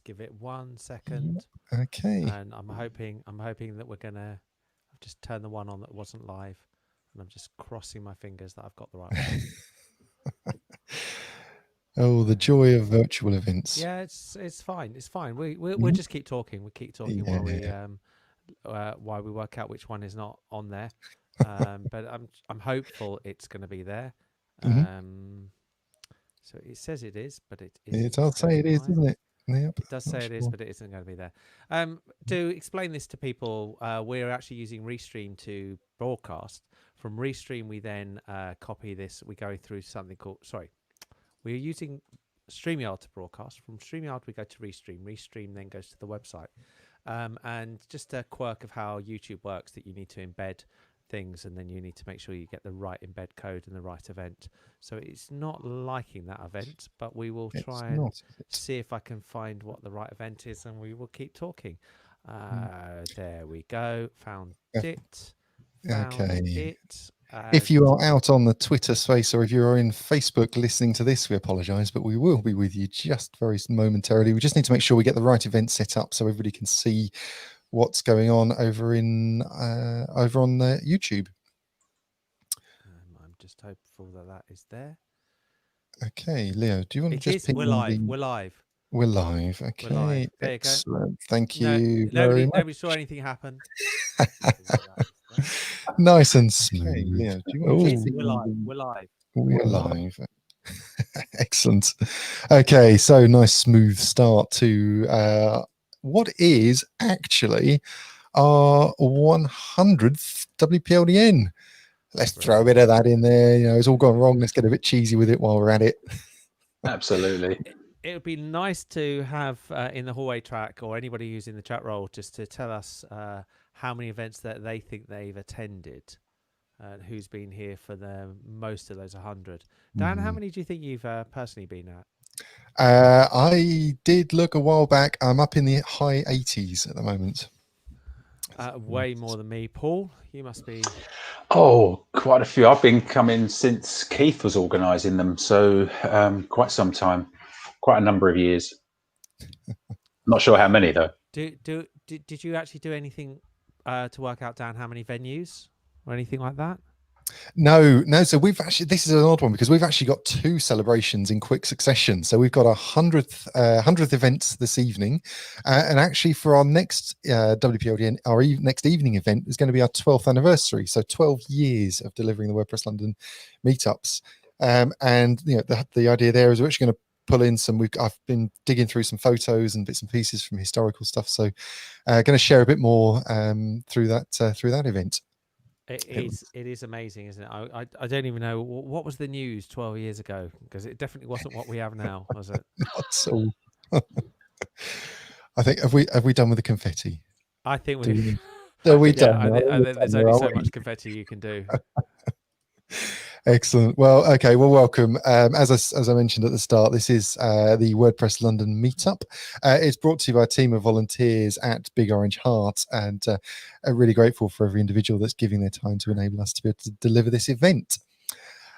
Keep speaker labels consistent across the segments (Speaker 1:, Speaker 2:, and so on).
Speaker 1: just give it 1 second.
Speaker 2: Okay.
Speaker 1: And I'm hoping that we're gonna. I've just turned the one on that wasn't live, and I'm just crossing my fingers that I've got the right one.
Speaker 2: Oh, the joy of virtual events.
Speaker 1: Yeah, it's fine. It's fine. We'll just keep talking. We'll keep talking
Speaker 2: Yeah.
Speaker 1: while we work out which one is not on there. But I'm hopeful it's going to be there. So it says it is, but it isn't.
Speaker 2: It does say it is, doesn't it? Yep.
Speaker 1: It does say it is, but it isn't going to be there. To explain this to people, we're actually using Restream to broadcast. From Restream, we then copy this. We go through something called, we're using StreamYard to broadcast. From StreamYard, we go to Restream. Restream then goes to the website. And just a quirk of how YouTube works, that you need to embed things, and then you need to make sure you get the right embed code and the right event. So it's not liking that event, but we will try and see if I can find what the right event is, and we will keep talking. There we go. Found it.
Speaker 2: If you are out on the Twitter space, or if you are in Facebook listening to this, we apologise, but we will be with you just very momentarily. We just need to make sure we get the right event set up so everybody can see what's going on over on YouTube.
Speaker 1: I'm just hopeful that is there.
Speaker 2: Okay, Leo, do you want to just
Speaker 1: we're live. We're live.
Speaker 2: We're live. Okay.
Speaker 1: We're live. There
Speaker 2: Excellent.
Speaker 1: You go.
Speaker 2: Thank you very much.
Speaker 1: Nobody saw anything happen.
Speaker 2: Nice and smooth.
Speaker 1: Okay, Leo, we're live.
Speaker 2: We're live. Excellent. Okay, so nice smooth start to what is actually our 100th WPLDN. Let's throw a bit of that in there. You know, it's all gone wrong. Let's get a bit cheesy with it while we're at it.
Speaker 3: Absolutely.
Speaker 1: It would be nice to have in the hallway track, or anybody who's in the chat role, just to tell us how many events that they think they've attended, and who's been here for the most of those 100. Dan, how many do you think you've personally been at?
Speaker 2: I did look a while back. I'm up in the high 80s at the moment.
Speaker 1: Way more than me. Paul, you must be.
Speaker 3: Oh, quite a few. I've been coming since Keith was organising them, so quite some time, quite a number of years. Not sure how many though.
Speaker 1: Did you actually do anything to work out, Dan, how many venues or anything like that?
Speaker 2: No. So we've actually, this is an odd one because we've actually got 2 celebrations in quick succession. So we've got our 100th event this evening, and actually for our next WPLDN, our next evening event is going to be our 12th anniversary. So 12 years of delivering the WordPress London meetups, and you know the idea there is we're actually going to pull in some. I've been digging through some photos and bits and pieces from historical stuff. So going to share a bit more through that event.
Speaker 1: It is amazing, isn't it? I don't even know what was the news 12 years ago, because it definitely wasn't what we have now, was it?
Speaker 2: Not so. I think have we done with the confetti?
Speaker 1: I think we.
Speaker 2: done.
Speaker 1: There's only so much confetti you can do.
Speaker 2: Excellent. Well, okay. Well, welcome. As I mentioned at the start, this is the WordPress London meetup. It's brought to you by a team of volunteers at Big Orange Heart, and I'm really grateful for every individual that's giving their time to enable us to be able to deliver this event.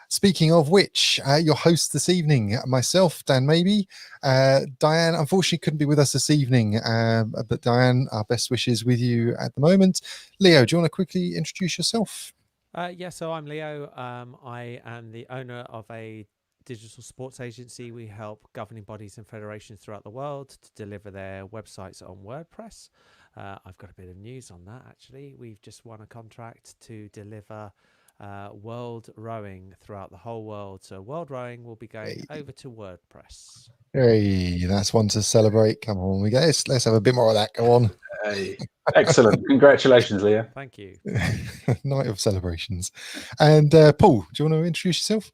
Speaker 2: Speaking of which, your host this evening, myself, Dan Maybe. Diane, unfortunately, couldn't be with us this evening, but Diane, our best wishes with you at the moment. Leo, do you want to quickly introduce yourself?
Speaker 1: So I'm Leo. I am the owner of a digital sports agency. We help governing bodies and federations throughout the world to deliver their websites on WordPress. I've got a bit of news on that, actually. We've just won a contract to deliver world rowing throughout the whole world. So world rowing will be going over to WordPress.
Speaker 2: Hey, that's one to celebrate. Come on, let's have a bit more of that. Go on.
Speaker 3: Hey, excellent. Congratulations, Leo.
Speaker 1: Thank you.
Speaker 2: Night of celebrations. And Paul, do you want to introduce yourself?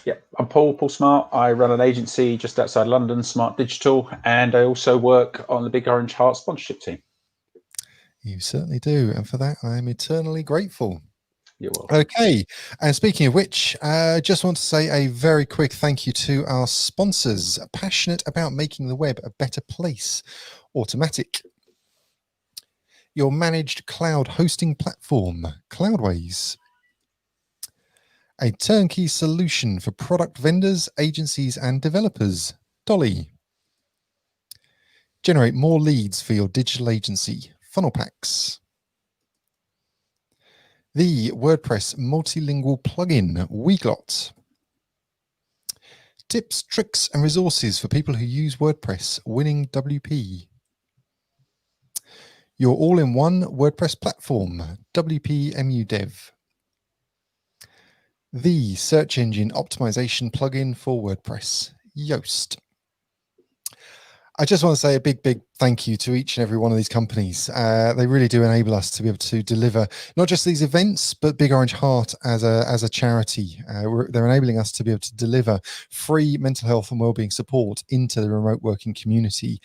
Speaker 3: Yeah, I'm Paul Smart. I run an agency just outside London, Smart Digital, and I also work on the Big Orange Heart sponsorship team.
Speaker 2: You certainly do, and for that I am eternally grateful.
Speaker 3: You're welcome.
Speaker 2: Okay, and speaking of which, just want to say a very quick thank you to our sponsors, passionate about making the web a better place. Automatic, your managed cloud hosting platform, Cloudways, a turnkey solution for product vendors, agencies and developers, Dolly, Generate more leads for your digital agency. Funnel packs. The WordPress multilingual plugin, Weglot. Tips, tricks, and resources for people who use WordPress, winning WP. Your all-in-one WordPress platform, WP Dev. The search engine optimization plugin for WordPress, Yoast. I just want to say a big thank you to each and every one of these companies. They really do enable us to be able to deliver not just these events, but Big Orange Heart as a charity. They're enabling us to be able to deliver free mental health and wellbeing support into the remote working community.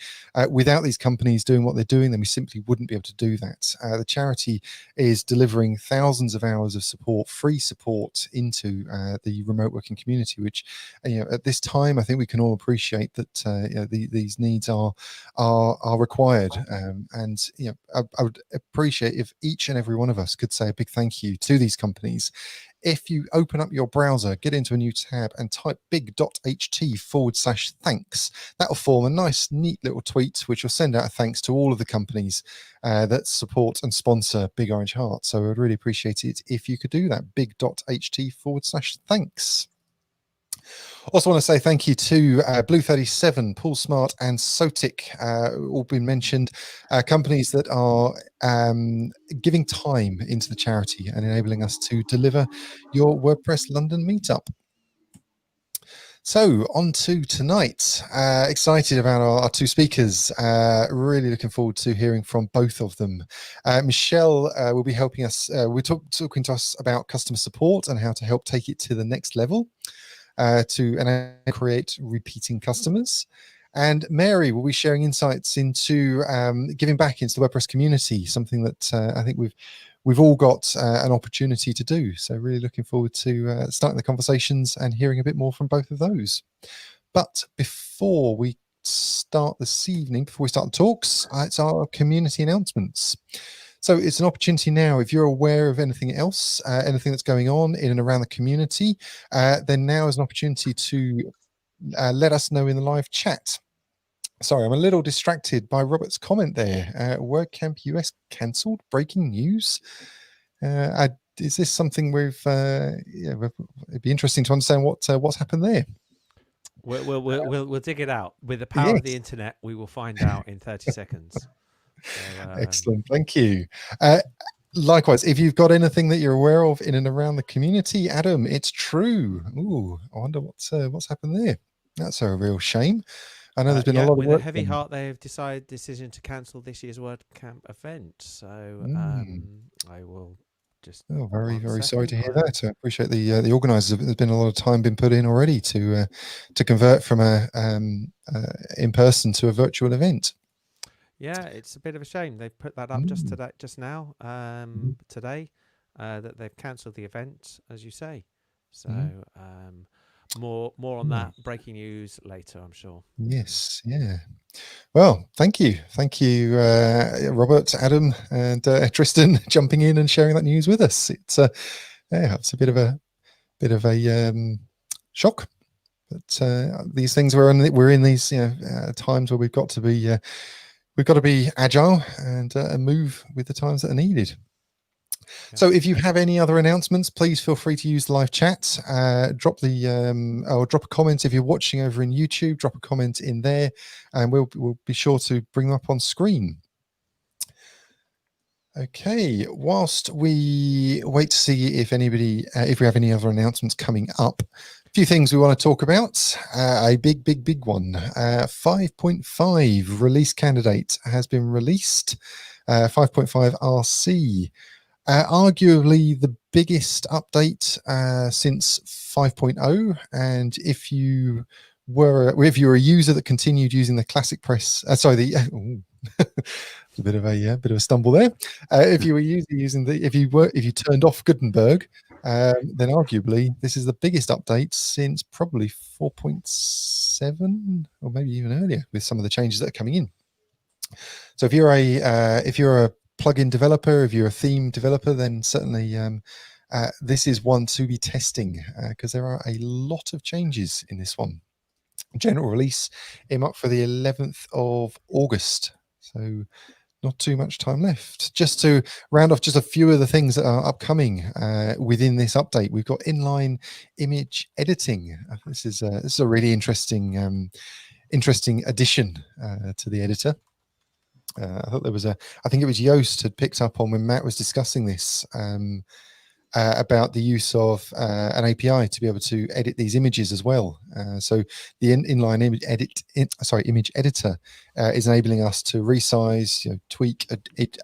Speaker 2: Without these companies doing what they're doing, then we simply wouldn't be able to do that. The charity is delivering thousands of hours of support, free support into the remote working community, which at this time, I think we can all appreciate that these needs are required, and I would appreciate if each and every one of us could say a big thank you to these companies. If you open up your browser, get into a new tab and type big.ht/thanks, that will form a nice neat little tweet which will send out a thanks to all of the companies that support and sponsor Big Orange Heart. So I would really appreciate it if you could do that. big.ht/thanks. Also want to say thank you to Blue 37, Paul Smart, and Sotic, all been mentioned, companies that are giving time into the charity and enabling us to deliver your WordPress London meetup. So on to tonight. Excited about our two speakers. Really looking forward to hearing from both of them. Michelle will be helping us. We're talking to us about customer support and how to help take it to the next level. To create repeating customers. And Mary will be sharing insights into giving back into the WordPress community, something that I think we've all got an opportunity to do. So really looking forward to starting the conversations and hearing a bit more from both of those. But before we start this evening, before we start the talks, it's our community announcements. So it's an opportunity now, if you're aware of anything else, anything that's going on in and around the community, then now is an opportunity to let us know in the live chat. Sorry, I'm a little distracted by Robert's comment there. WordCamp US cancelled, breaking news. Is this something it'd be interesting to understand what's happened there.
Speaker 1: We'll dig it out. With the power of the internet, we will find out in 30 seconds. So,
Speaker 2: excellent, thank you. Likewise, if you've got anything that you're aware of in and around the community, Adam, it's true. Ooh, I wonder what's happened there. That's a real shame. I know there's been a lot of work.
Speaker 1: With a heavy heart, they have decision to cancel this year's WordCamp event. So I will just.
Speaker 2: Oh, very sorry to hear that. I appreciate the organisers. There's been a lot of time been put in already to convert from a in person to a virtual event.
Speaker 1: Yeah, it's a bit of a shame. They put that up just now, today, that they've cancelled the event, as you say. So more on that breaking news later, I'm sure.
Speaker 2: Yes, yeah. Well, thank you, Robert, Adam, and Tristan jumping in and sharing that news with us. It's it's a bit of a shock, but these things we're in these times where we've got to be agile and move with the times that are needed. Yeah. So if you have any other announcements, please feel free to use the live chat. Drop or drop a comment if you're watching over in YouTube. Drop a comment in there, and we'll be sure to bring them up on screen. Okay, whilst we wait to see if we have any other announcements coming up, a few things we want to talk about. A big one. 5.5 release candidate has been released. 5.5 RC. Arguably the biggest update since 5.0, and if you were a user that continued using the classic press, a bit of a stumble there. If you were if you turned off Gutenberg, then arguably this is the biggest update since probably 4.7 or maybe even earlier, with some of the changes that are coming in. So if you're a plugin developer, if you're a theme developer, then certainly this is one to be testing because there are a lot of changes in this one. general release him up for the 11th of August. So not too much time left. Just to round off just a few of the things that are upcoming within this update, we've got inline image editing. This is a really interesting addition to the editor. I thought I think it was Yoast had picked up on when Matt was discussing this about the use of an API to be able to edit these images as well. So the inline image editor is enabling us to resize, tweak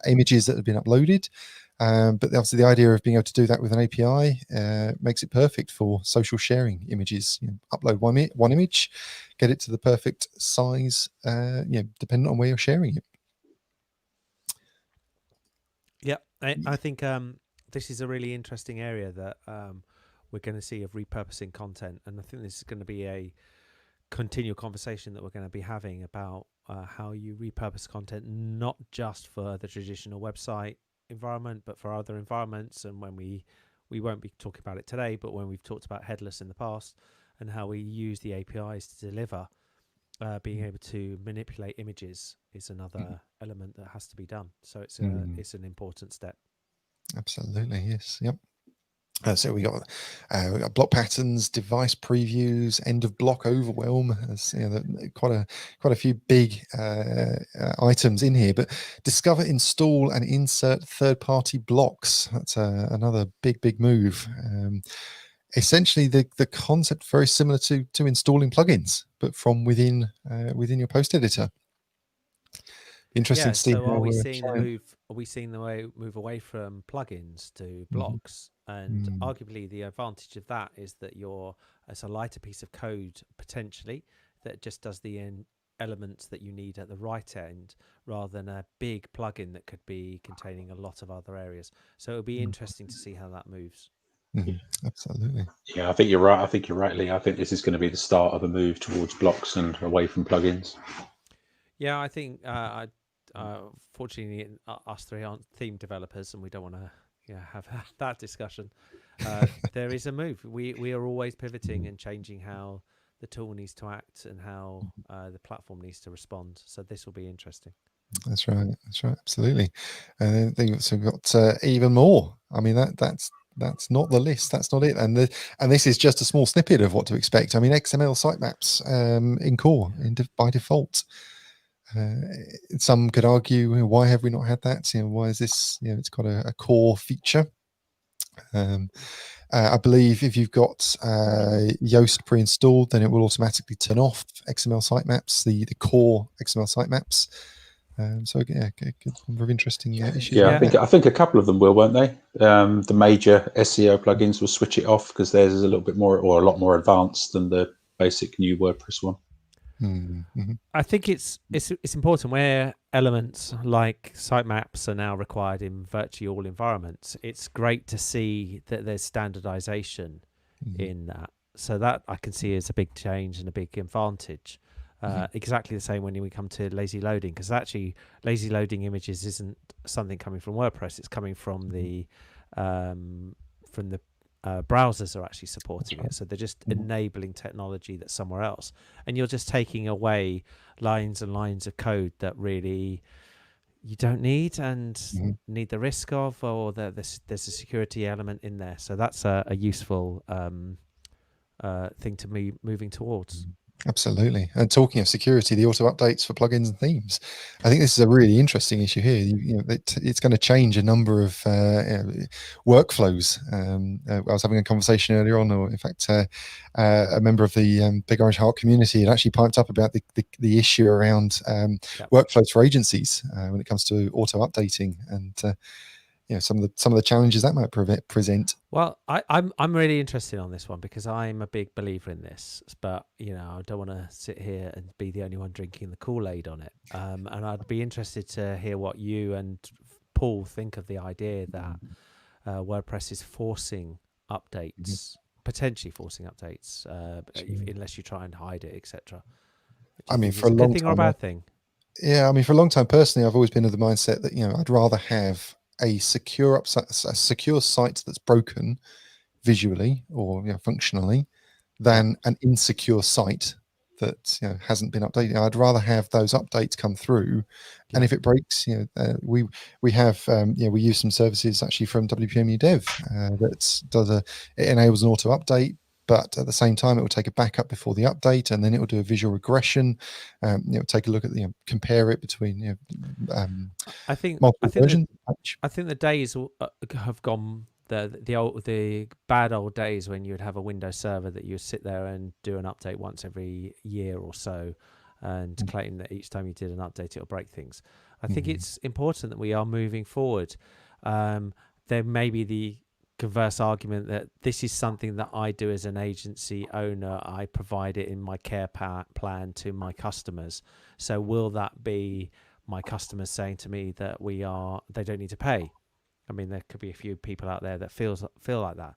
Speaker 2: images that have been uploaded. But obviously the idea of being able to do that with an API makes it perfect for social sharing images. Upload one image, get it to the perfect size, depending on where you're sharing it.
Speaker 1: Yeah, I think this is a really interesting area that we're going to see of repurposing content, and I think this is going to be a continual conversation that we're going to be having about how you repurpose content, not just for the traditional website environment, but for other environments. And when we won't be talking about it today, but when we've talked about headless in the past and how we use the APIs to deliver, being able to manipulate images is another element that has to be done. So it's an important step.
Speaker 2: Absolutely, yes, yep. So we got block patterns, device previews, end of block overwhelm. Quite a few big items in here. But discover, install, and insert third-party blocks. That's another big move. Essentially, the concept very similar to installing plugins, but from within your post editor. Interesting to see.
Speaker 1: So are we seeing the move? Are we seeing the move away from plugins to blocks? And arguably, the advantage of that is that it's a lighter piece of code potentially that just does the elements that you need at the right end, rather than a big plugin that could be containing a lot of other areas. So it'll be interesting to see how that moves.
Speaker 2: Absolutely.
Speaker 3: Yeah, I think you're right. Lee. I think this is going to be the start of a move towards blocks and away from plugins.
Speaker 1: Yeah, I think fortunately us three aren't theme developers, and we don't want to have that discussion. There is a move. We are always pivoting and changing how the tool needs to act and how the platform needs to respond. So this will be interesting.
Speaker 2: That's right. Absolutely. And then we've got even more. I mean, that's not the list. That's not it. And this is just a small snippet of what to expect. I mean, XML sitemaps in core by default. Some could argue, why have we not had that? Why is this? It's got a core feature. I believe if you've got Yoast pre-installed, then it will automatically turn off XML sitemaps, the core XML sitemaps. So yeah, good number of interesting issues.
Speaker 3: Yeah, I think a couple of them will, won't they? The major SEO plugins will switch it off because theirs is a little bit more or a lot more advanced than the basic new WordPress one.
Speaker 1: I think it's important where elements like sitemaps are now required in virtually all environments. It's great to see that there's standardization in that. So that I can see as a big change and a big advantage. Exactly the same when we come to lazy loading, because actually lazy loading images isn't something coming from WordPress. It's coming from the browsers are actually supporting it. So they're just enabling technology that's somewhere else. And you're just taking away lines and lines of code that really you don't need and need the risk of, or there's a security element in there. So that's a useful thing to be moving towards.
Speaker 2: Absolutely. And talking of security, the auto updates for plugins and themes, I think this is a really interesting issue here. It's going to change a number of workflows. I was having a conversation earlier on, or in fact, a member of the Big Orange Heart community had actually piped up about the issue around workflows for agencies when it comes to auto updating and some of the challenges that might present.
Speaker 1: Well, I'm really interested on this one because I'm a big believer in this, but I don't want to sit here and be the only one drinking the Kool-Aid on it. And I'd be interested to hear what you and Paul think of the idea that WordPress is forcing updates, potentially forcing updates, unless you try and hide it, etc.
Speaker 2: I mean, for a long time, good thing or a bad thing? Yeah, I mean, for a long time personally, I've always been of the mindset that I'd rather have a secure site that's broken visually or functionally than an insecure site that hasn't been updated. I'd rather have those updates come through, and if it breaks, we have we use some services actually from WPMU Dev that it enables an auto update. But at the same time, it will take a backup before the update, and then it will do a visual regression. Take a look at compare it between
Speaker 1: I think
Speaker 2: multiple versions.
Speaker 1: I think the days have gone. The bad old days when you would have a Windows server that you would sit there and do an update once every year or so, and claim that each time you did an update it'll break things. I think it's important that we are moving forward. There may be the converse argument that this is something that I do as an agency owner. I provide it in my care plan to my customers. So will that be my customers saying to me that they don't need to pay? I mean, there could be a few people out there that feel like that.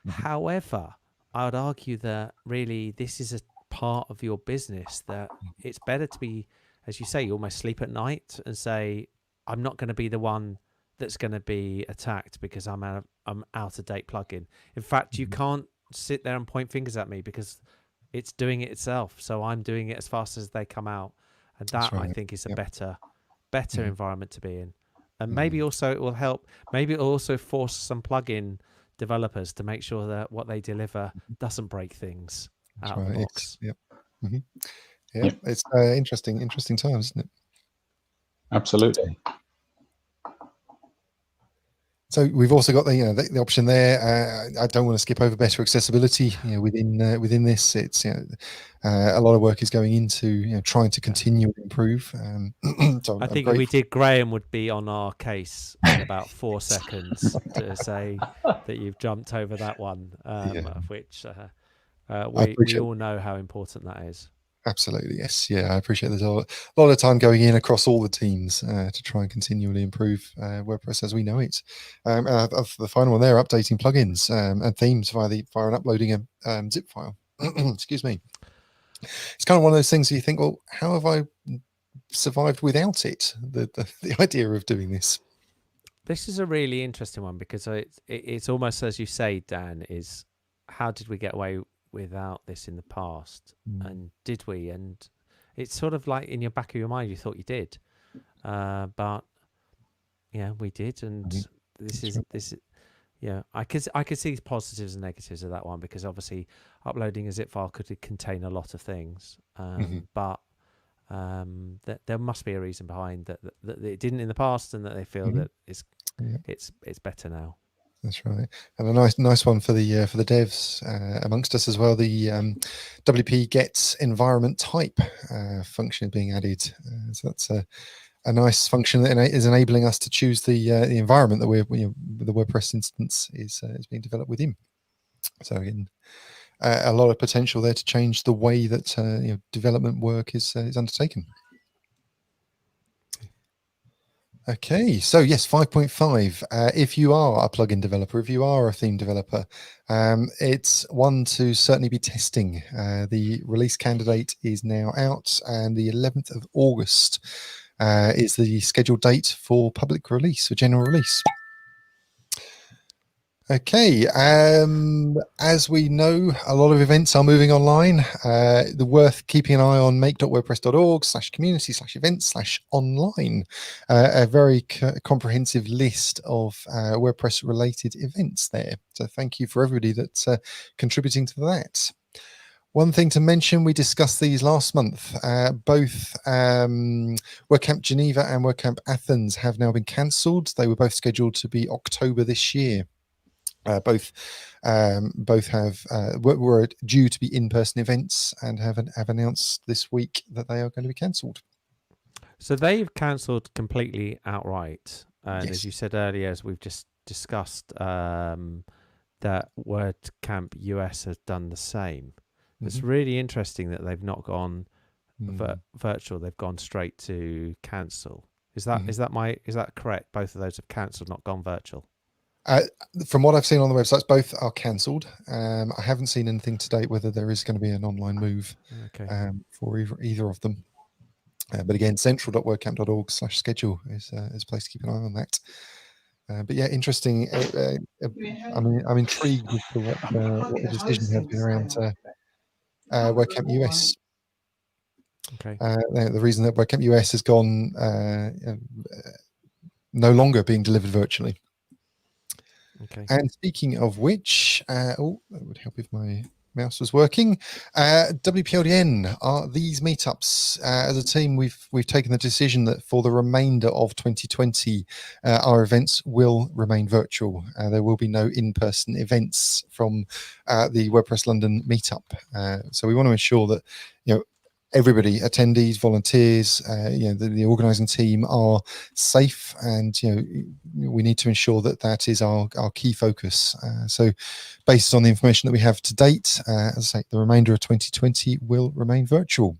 Speaker 1: However, I would argue that really this is a part of your business that it's better to be, as you say, you almost sleep at night and say, I'm not going to be the one that's going to be attacked because I'm out of date plugin. In fact, you can't sit there and point fingers at me because it's doing it itself. So I'm doing it as fast as they come out, and that I think is a better environment to be in. And maybe also it will help. Maybe it will also force some plugin developers to make sure that what they deliver doesn't break things out of the box.
Speaker 2: It's interesting times, isn't it?
Speaker 3: Absolutely.
Speaker 2: So we've also got the option there. I don't want to skip over better accessibility. Within this, it's a lot of work is going into trying to continue and improve. So
Speaker 1: I think if we did, Graham would be on our case in about 4 seconds to say that you've jumped over that one, which we all know how important that is.
Speaker 2: Absolutely, yes. Yeah, I appreciate there's a lot of time going in across all the teams to try and continually improve WordPress as we know it. The final one there, updating plugins and themes via an uploading a zip file. Excuse me. It's kind of one of those things where you think, well, how have I survived without it? The idea of doing this.
Speaker 1: This is a really interesting one because it's almost as you say, Dan, is how did we get away without this in the past, and did we? And it's sort of like in your back of your mind you thought you did, but yeah, we did. And this I could see positives and negatives of that one, because obviously uploading a zip file could contain a lot of things, but there must be a reason behind that it didn't in the past, and that they feel that it's better now.
Speaker 2: That's right, and a nice one for the devs amongst us as well. The WP gets environment type function being added, so that's a nice function that is enabling us to choose the environment that the WordPress instance is being developed within. So again, a lot of potential there to change the way that development work is undertaken. Okay, so yes, 5.5. If you are a plugin developer, if you are a theme developer, it's one to certainly be testing. The release candidate is now out, and the 11th of August is the scheduled date for public release, for general release. Okay, as we know, a lot of events are moving online. They're worth keeping an eye on make.wordpress.org/community/events/online. A very comprehensive list of WordPress related events there. So thank you for everybody that's contributing to that. One thing to mention, we discussed these last month. Both WordCamp Geneva and WordCamp Athens have now been cancelled. They were both scheduled to be October this year. Both were due to be in-person events, and have announced this week that they are going to be cancelled.
Speaker 1: So they've cancelled completely outright. And
Speaker 2: Yes.
Speaker 1: as you said earlier, as we've just discussed, that WordCamp US has done the same. It's really interesting that they've not gone virtual. They've gone straight to cancel. Is that correct? Both of those have cancelled, not gone virtual.
Speaker 2: From what I've seen on the websites, both are cancelled. I haven't seen anything to date whether there is going to be an online move for either of them. But again, central.wordcamp.org/schedule is a place to keep an eye on that. But yeah, interesting. I'm intrigued as to what the decision has been around WordCamp US.
Speaker 1: Okay.
Speaker 2: The reason that WordCamp US has gone no longer being delivered virtually.
Speaker 1: Okay.
Speaker 2: And speaking of which, that would help if my mouse was working. WPLDN are these meetups. As a team, we've taken the decision that for the remainder of 2020, our events will remain virtual. There will be no in-person events from the WordPress London meetup. So we want to ensure that everybody, attendees, volunteers, the organising team are safe, and we need to ensure that that is our key focus. So based on the information that we have to date, as I say, the remainder of 2020 will remain virtual.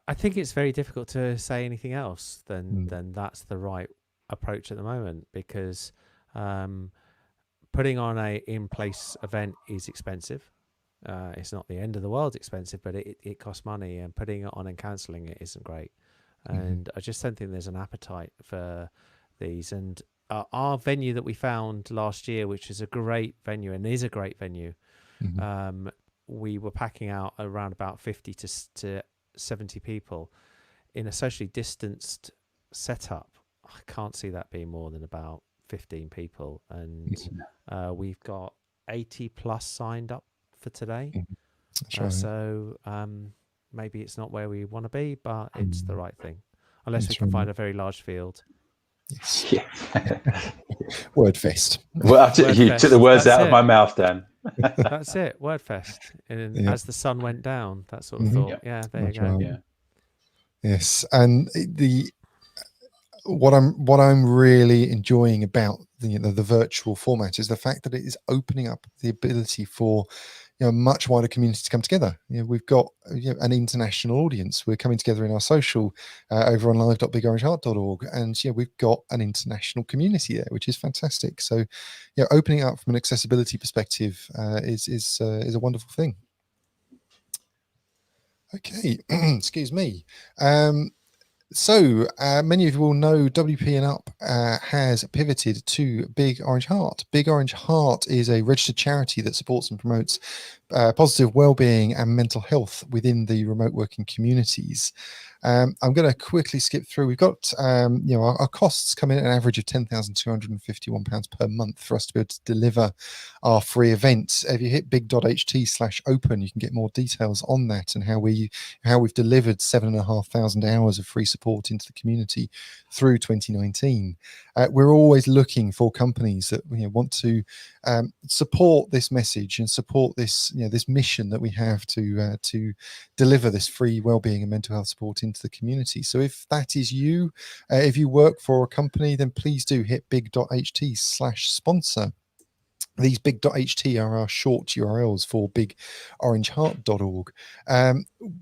Speaker 1: I think it's very difficult to say anything else than that's the right approach at the moment, because putting on a in-place event is expensive. It's not the end of the world expensive, but it costs money, and putting it on and cancelling it isn't great. And I just don't think there's an appetite for these. And our venue that we found last year, which is a great venue and is a great venue, we were packing out around about 50 to 70 people in a socially distanced setup. I can't see that being more than about 15 people. And we've got 80 plus signed up for today.
Speaker 2: Right.
Speaker 1: So maybe it's not where we want to be, but it's the right thing, unless we
Speaker 2: That's
Speaker 1: can
Speaker 2: right.
Speaker 1: find a very large field.
Speaker 2: Yes.
Speaker 3: Yeah.
Speaker 2: Wordfest.
Speaker 3: Well, you took the words out of my mouth, Dan.
Speaker 1: That's it, Wordfest. And as the sun went down, that sort of thought. Yeah, there you go.
Speaker 2: Right. Yeah. Yes, and what I'm really enjoying about the virtual format is the fact that it is opening up the ability for a much wider community to come together. We've got an international audience. We're coming together in our social over on live.bigorangeheart.org, and we've got an international community there, which is fantastic. So opening up from an accessibility perspective is a wonderful thing. Okay, excuse me. So many of you will know WP and Up has pivoted to Big Orange Heart. Big Orange Heart is a registered charity that supports and promotes positive well-being and mental health within the remote working communities. I'm going to quickly skip through. We've got our costs come in at an average of £10,251 per month for us to be able to deliver our free events. If you hit big.ht/open, you can get more details on that and how we've delivered 7,500 hours of free support into the community through 2019. We're always looking for companies that want to support this message and support this this mission that we have to deliver this free wellbeing and mental health support into the community. So if that is you, if you work for a company, then please do hit big.ht/sponsor. These big.ht are our short URLs for bigorangeheart.org.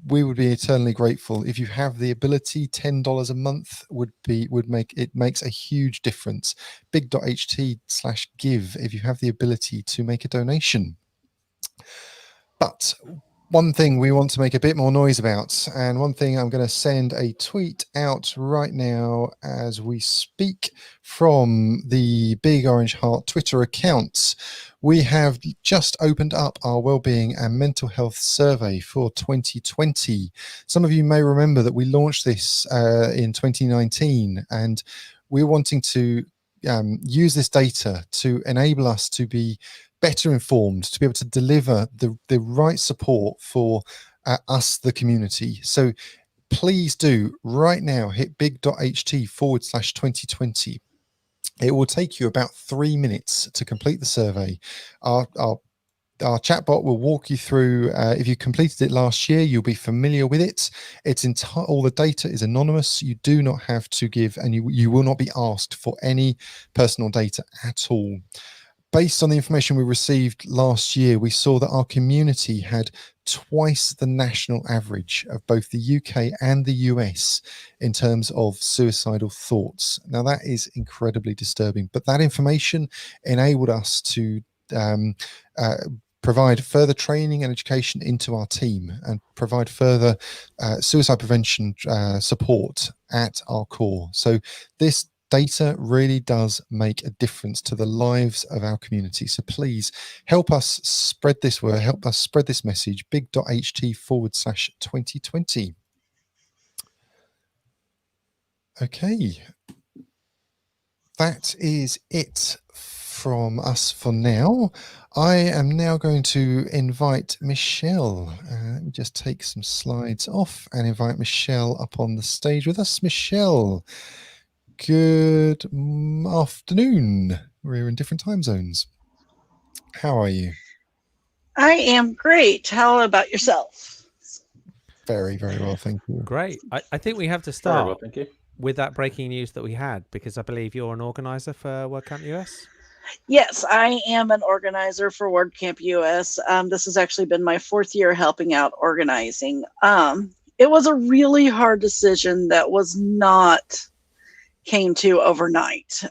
Speaker 2: We would be eternally grateful if you have the ability. $10 a month makes a huge difference. Big.ht/give if you have the ability to make a donation. But one thing we want to make a bit more noise about, and one thing I'm going to send a tweet out right now as we speak from the Big Orange Heart Twitter accounts. We have just opened up our wellbeing and mental health survey for 2020. Some of you may remember that we launched this in 2019, and we're wanting to use this data to enable us to be better informed, to be able to deliver the right support for us, the community. So please do right now hit big.ht/2020. It will take you about 3 minutes to complete the survey. Our chatbot will walk you through. If you completed it last year, you'll be familiar with it. All the data is anonymous. You do not have to give, and you will not be asked for any personal data at all. Based on the information we received last year, we saw that our community had twice the national average of both the UK and the US in terms of suicidal thoughts. Now, that is incredibly disturbing, but that information enabled us to provide further training and education into our team and provide further suicide prevention support at our core. So this Data really does make a difference to the lives of our community. So please help us spread this word, help us spread this message, big.ht/2020. Okay. That is it from us for now. I am now going to invite Michelle. Let me just take some slides off and invite Michelle up on the stage with us. Michelle, good afternoon. We're in different time zones. How are you?
Speaker 4: I am great. How about yourself?
Speaker 2: Very, very well, thank you.
Speaker 1: Great. I think we have to
Speaker 3: Very
Speaker 1: start
Speaker 3: well, thank you.
Speaker 1: with that breaking news that we had, because I believe you're an organizer for WordCamp US.
Speaker 4: Yes, I am an organizer for WordCamp US. This has actually been my 4th year helping out organizing. It was a really hard decision that was not came to overnight.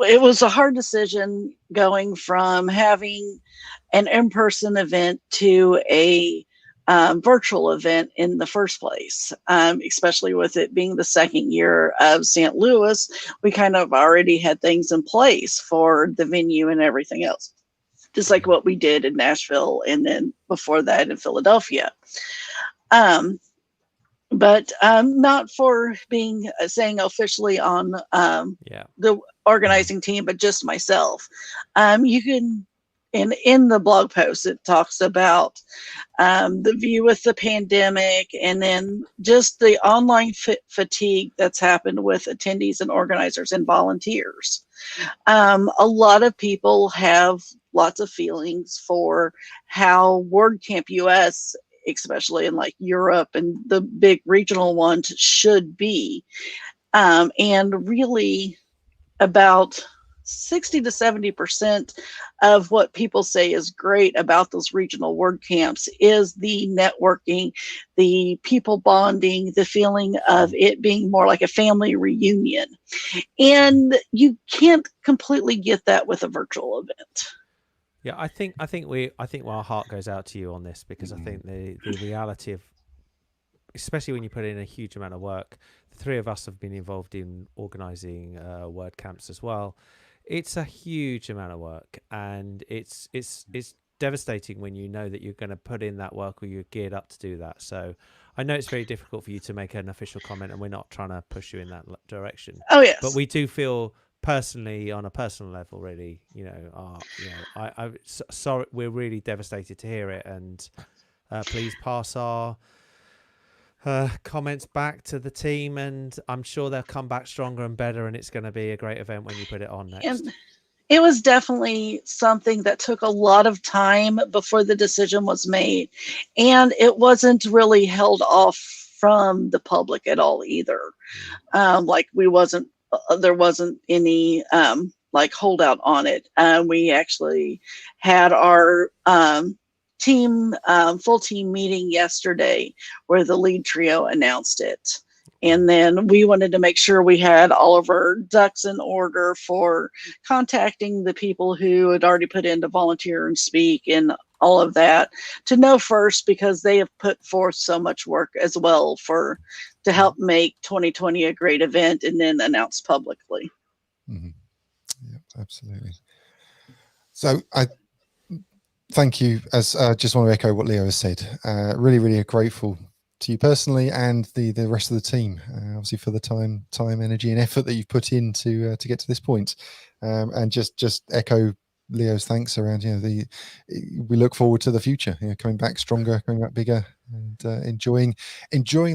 Speaker 4: It was a hard decision going from having an in-person event to a virtual event in the first place, especially with it being the 2nd year of St. Louis. We kind of already had things in place for the venue and everything else, just like what we did in Nashville and then before that in Philadelphia. But not for being saying officially on the organizing team, but just myself. You can, in the blog post, it talks about the view with the pandemic, and then just the online fatigue that's happened with attendees and organizers and volunteers. A lot of people have lots of feelings for how WordCamp US, especially in like Europe and the big regional ones, should be. And really about 60 to 70% of what people say is great about those regional WordCamps is the networking, the people bonding, the feeling of it being more like a family reunion. And you can't completely get that with a virtual event.
Speaker 1: Yeah, I think our heart goes out to you on this, because I think the reality of, especially when you put in a huge amount of work, the 3 of us have been involved in organizing WordCamps as well. It's a huge amount of work, and it's devastating when you know that you're going to put in that work or you're geared up to do that. So I know it's very difficult for you to make an official comment, and we're not trying to push you in that direction.
Speaker 4: Oh yes,
Speaker 1: but we do feel personally, on a personal level, really, I'm sorry, we're really devastated to hear it, and please pass our comments back to the team, and I'm sure they'll come back stronger and better, and it's going to be a great event when you put it on next.
Speaker 4: And it was definitely something that took a lot of time before the decision was made, and it wasn't really held off from the public at all either. Like there wasn't any like holdout on it. We actually had our full team meeting yesterday where the lead trio announced it. And then we wanted to make sure we had all of our ducks in order for contacting the people who had already put in to volunteer and speak and all of that, to know first, because they have put forth so much work as well to help make 2020 a great event and then announce publicly.
Speaker 2: Mm-hmm. Yeah, absolutely. So I thank you. As I just want to echo what Leo has said. Really, really grateful to you personally and the rest of the team, obviously for the time, energy, and effort that you've put in to get to this point. And just echo Leo's thanks around. We look forward to the future. Coming back stronger, coming back bigger, and enjoying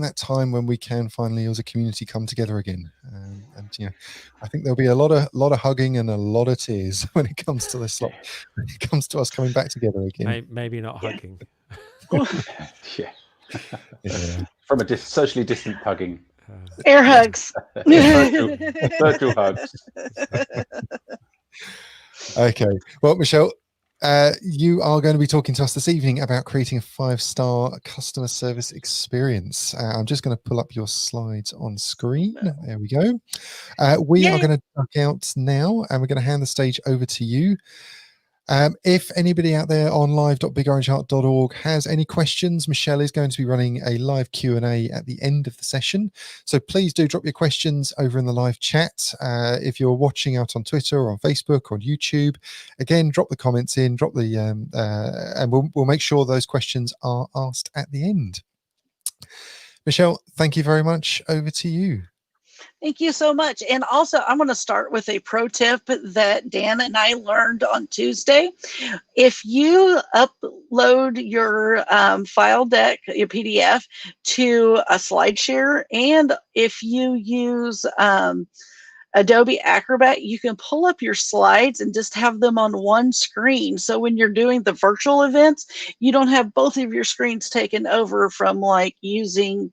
Speaker 2: that time when we can finally, as a community, come together again. And I think there'll be a lot of hugging and a lot of tears when it comes to this. When it comes to us coming back together again.
Speaker 1: Maybe not hugging.
Speaker 3: Yeah.
Speaker 2: Yeah.
Speaker 3: From a socially distant hugging.
Speaker 4: Air hugs.
Speaker 3: virtual hugs.
Speaker 2: Okay. Well, Michelle, you are going to be talking to us this evening about creating a 5-star customer service experience. I'm just going to pull up your slides on screen. There we go. We are going to duck out now, and we're going to hand the stage over to you. If anybody out there on live.bigorangeheart.org has any questions, Michelle is going to be running a live Q&A at the end of the session. So please do drop your questions over in the live chat. If you're watching out on Twitter or on Facebook or on YouTube, again, drop the comments in, drop the, and we'll make sure those questions are asked at the end. Michelle, thank you very much. Over to you.
Speaker 4: Thank you so much. And also, I'm going to start with a pro tip that Dan and I learned on Tuesday. If you upload your file deck, your PDF, to a SlideShare, and if you use Adobe Acrobat, you can pull up your slides and just have them on one screen. So when you're doing the virtual events, you don't have both of your screens taken over from like using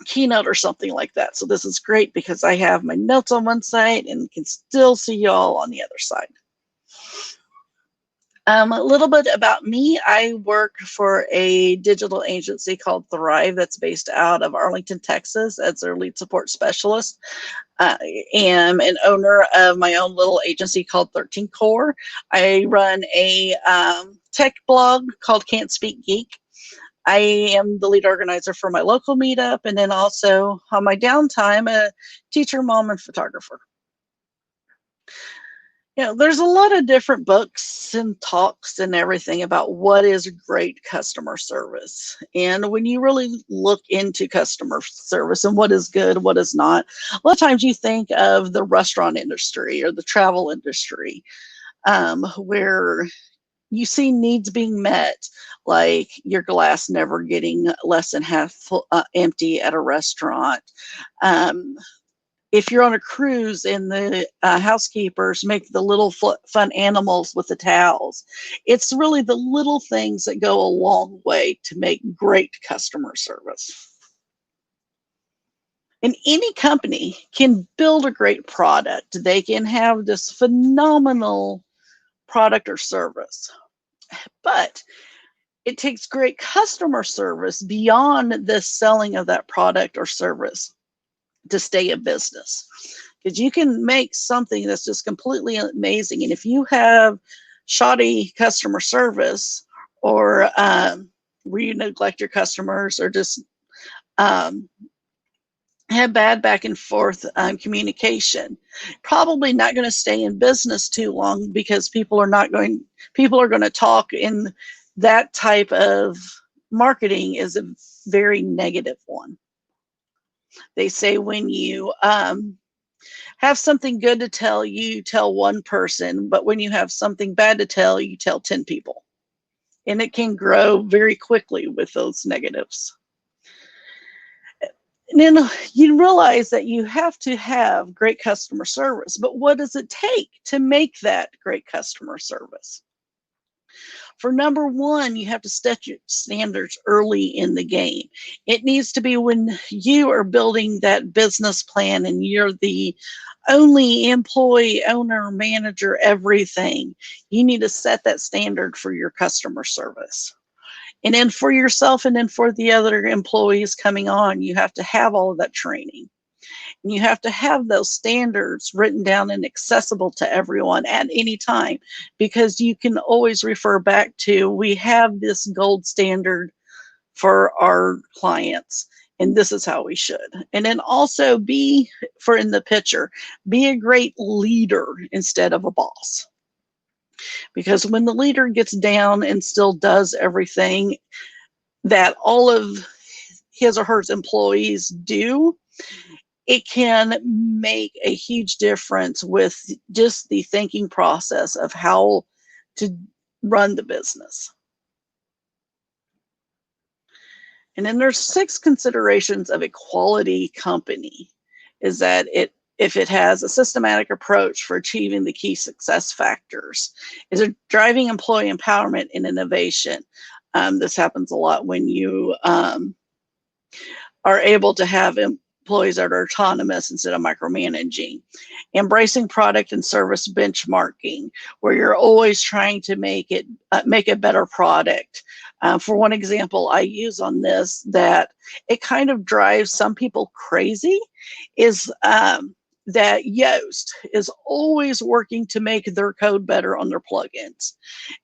Speaker 4: Keynote or something like that. So this is great because I have my notes on one side and can still see you all on the other side. A little bit about me. I work for a digital agency called Thrive that's based out of Arlington, Texas as their lead support specialist. I am an owner of my own little agency called 13 Core. I run a tech blog called Can't Speak Geek. I am the lead organizer for my local meetup, and then also on my downtime, a teacher, mom, and photographer. You know, there's a lot of different books and talks and everything about what is great customer service. And when you really look into customer service and what is good, what is not, a lot of times you think of the restaurant industry or the travel industry, where you see needs being met, like your glass never getting less than half full, empty at a restaurant. If you're on a cruise and the housekeepers make the little fun animals with the towels, it's really the little things that go a long way to make great customer service. And any company can build a great product. They can have this phenomenal product or service. But it takes great customer service beyond the selling of that product or service to stay in business. Because you can make something that's just completely amazing. And if you have shoddy customer service, or where you neglect your customers, or just have bad back and forth communication, probably not going to stay in business too long, because people are going to talk, in that type of marketing is a very negative one. They say when you have something good to tell, you tell one person, but when you have something bad to tell, you tell 10 people. And it can grow very quickly with those negatives. And then you realize that you have to have great customer service, but what does it take to make that great customer service? For number one, you have to set your standards early in the game. It needs to be when you are building that business plan and you're the only employee, owner, manager, everything. You need to set that standard for your customer service. And then for yourself, and then for the other employees coming on, you have to have all of that training. And you have to have those standards written down and accessible to everyone at any time, because you can always refer back to, we have this gold standard for our clients, and this is how we should. And then also be, for in the picture, be a great leader instead of a boss. Because when the leader gets down and still does everything that all of his or her employees do, it can make a huge difference with just the thinking process of how to run the business. And then there's 6 considerations of a quality company. Is that if it has a systematic approach for achieving the key success factors. Is it driving employee empowerment and innovation? This happens a lot when you are able to have employees that are autonomous instead of micromanaging. Embracing product and service benchmarking, where you're always trying to make a better product. For one example I use on this, that it kind of drives some people crazy, is that Yoast is always working to make their code better on their plugins.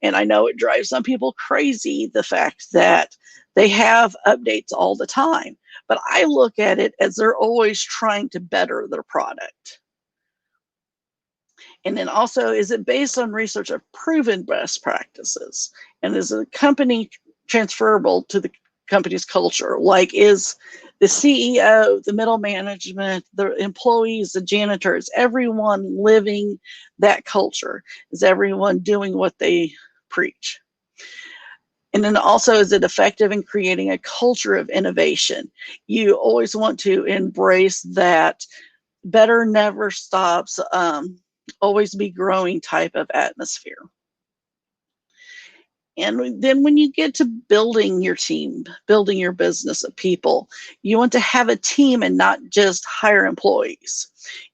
Speaker 4: And I know it drives some people crazy, the fact that they have updates all the time, but I look at it as they're always trying to better their product. And then also, is it based on research of proven best practices? And is the company transferable to the company's culture? Like, is the CEO, the middle management, the employees, the janitors, everyone living that culture? Is everyone doing what they preach? And then also, is it effective in creating a culture of innovation? You always want to embrace that better never stops, always be growing type of atmosphere. And then when you get to building your team, building your business of people, you want to have a team and not just hire employees.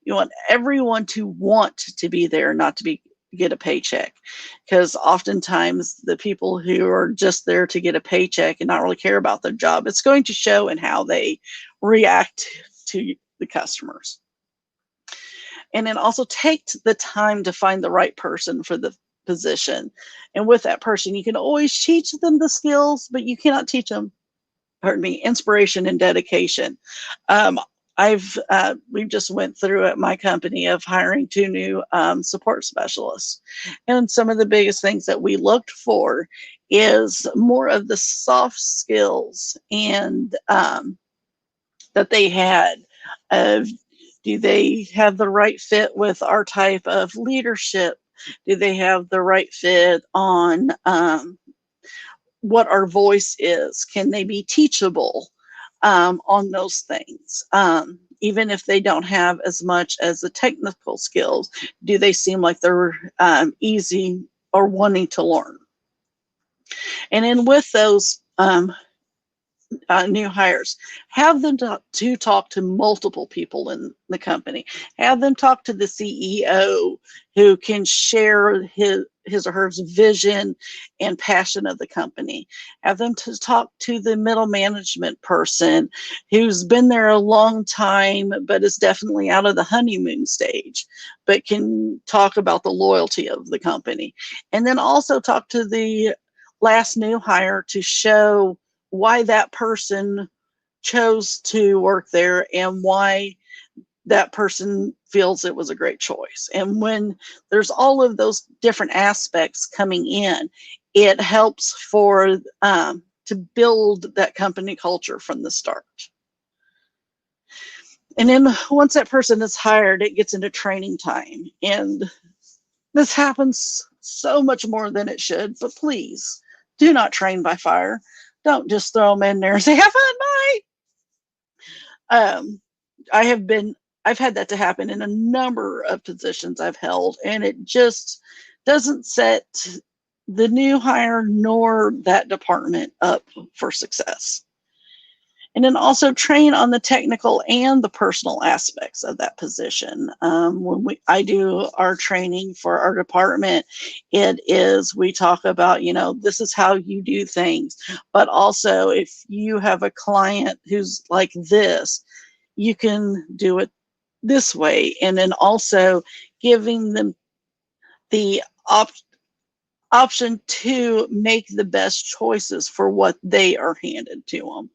Speaker 4: You want everyone to want to be there, not to get a paycheck. Because oftentimes the people who are just there to get a paycheck and not really care about their job, it's going to show in how they react to the customers. And then also take the time to find the right person for the position. And with that person, you can always teach them the skills, but you cannot teach them, inspiration and dedication. We just went through at my company of hiring 2 new support specialists. And some of the biggest things that we looked for is more of the soft skills and that they had. Do they have the right fit with our type of leadership? Do they have the right fit on what our voice is? Can they be teachable on those things? Even if they don't have as much as the technical skills, do they seem like they're easy or wanting to learn? And then with those new hires, have them to talk to multiple people in the company. Have them talk to the CEO who can share his or her vision and passion of the company. Have them to talk to the middle management person who's been there a long time, but is definitely out of the honeymoon stage, but can talk about the loyalty of the company. And then also talk to the last new hire to show why that person chose to work there and why that person feels it was a great choice. And when there's all of those different aspects coming in, it helps for to build that company culture from the start. And then once that person is hired, it gets into training time. And this happens so much more than it should, but please do not train by fire. Don't just throw them in there and say, have fun, bye. I've had that to happen in a number of positions I've held, and it just doesn't set the new hire nor that department up for success. And then also train on the technical and the personal aspects of that position. When I do our training for our department, we talk about, this is how you do things. But also, if you have a client who's like this, you can do it this way. And then also giving them the option to make the best choices for what they are handed to them.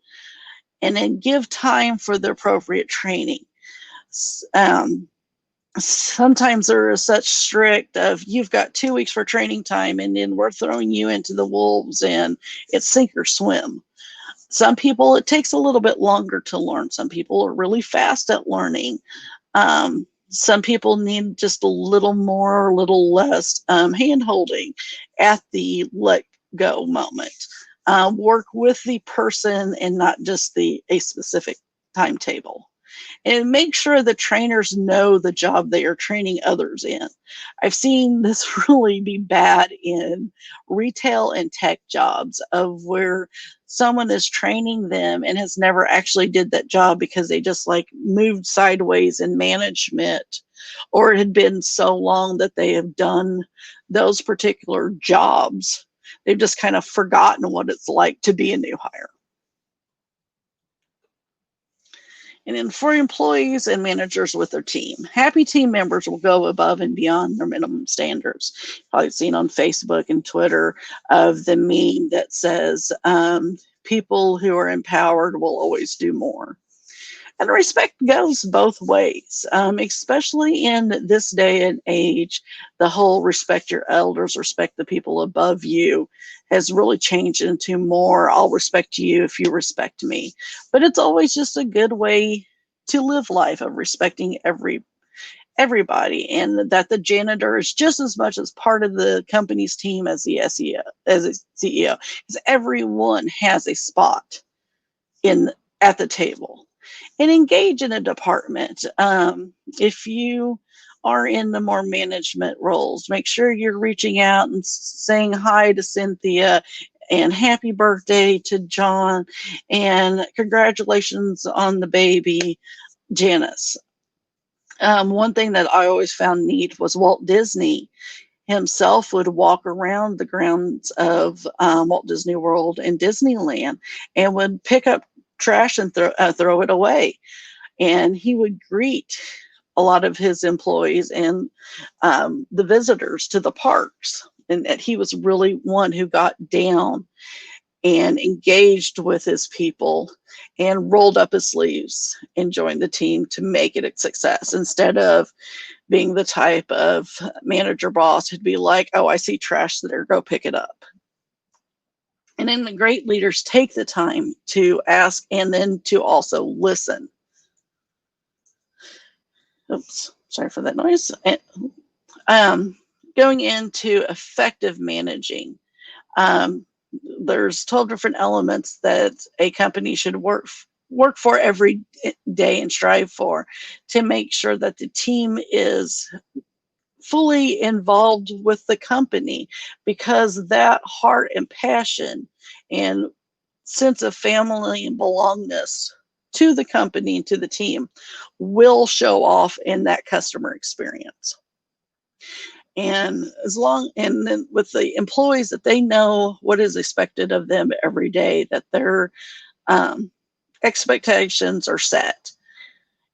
Speaker 4: And then give time for the appropriate training. Sometimes there is such strict of, you've got 2 weeks for training time, and then we're throwing you into the wolves and it's sink or swim. Some people, it takes a little bit longer to learn. Some people are really fast at learning. Some people need just a little more, a little less hand-holding at the let go moment. Work with the person and not just a specific timetable. And make sure the trainers know the job they are training others in. I've seen this really be bad in retail and tech jobs, of where someone is training them and has never actually did that job because they just moved sideways in management, or it had been so long that they have done those particular jobs. They've just kind of forgotten what it's like to be a new hire. And then for employees and managers with their team, happy team members will go above and beyond their minimum standards. I've seen on Facebook and Twitter of the meme that says, people who are empowered will always do more. And respect goes both ways, especially in this day and age. The whole respect your elders, respect the people above you has really changed into more, I'll respect you if you respect me. But it's always just a good way to live life, of respecting everybody, and that the janitor is just as much as part of the company's team as the CEO, because everyone has a spot at the table. And engage in a department. If you are in the more management roles, make sure you're reaching out and saying hi to Cynthia and happy birthday to John and congratulations on the baby, Janice. One thing that I always found neat was Walt Disney himself would walk around the grounds of Walt Disney World and Disneyland and would pick up trash and throw it away. And he would greet a lot of his employees and the visitors to the parks. And that he was really one who got down and engaged with his people and rolled up his sleeves and joined the team to make it a success, instead of being the type of manager boss who'd be like, oh, I see trash there, go pick it up. And then the great leaders take the time to ask and then to also listen. Oops, sorry for that noise. Going into effective managing, there's 12 different elements that a company should work for every day and strive for, to make sure that the team is fully involved with the company, because that heart and passion and sense of family and belongingness to the company and to the team will show off in that customer experience. And then with the employees, that they know what is expected of them every day, that their expectations are set,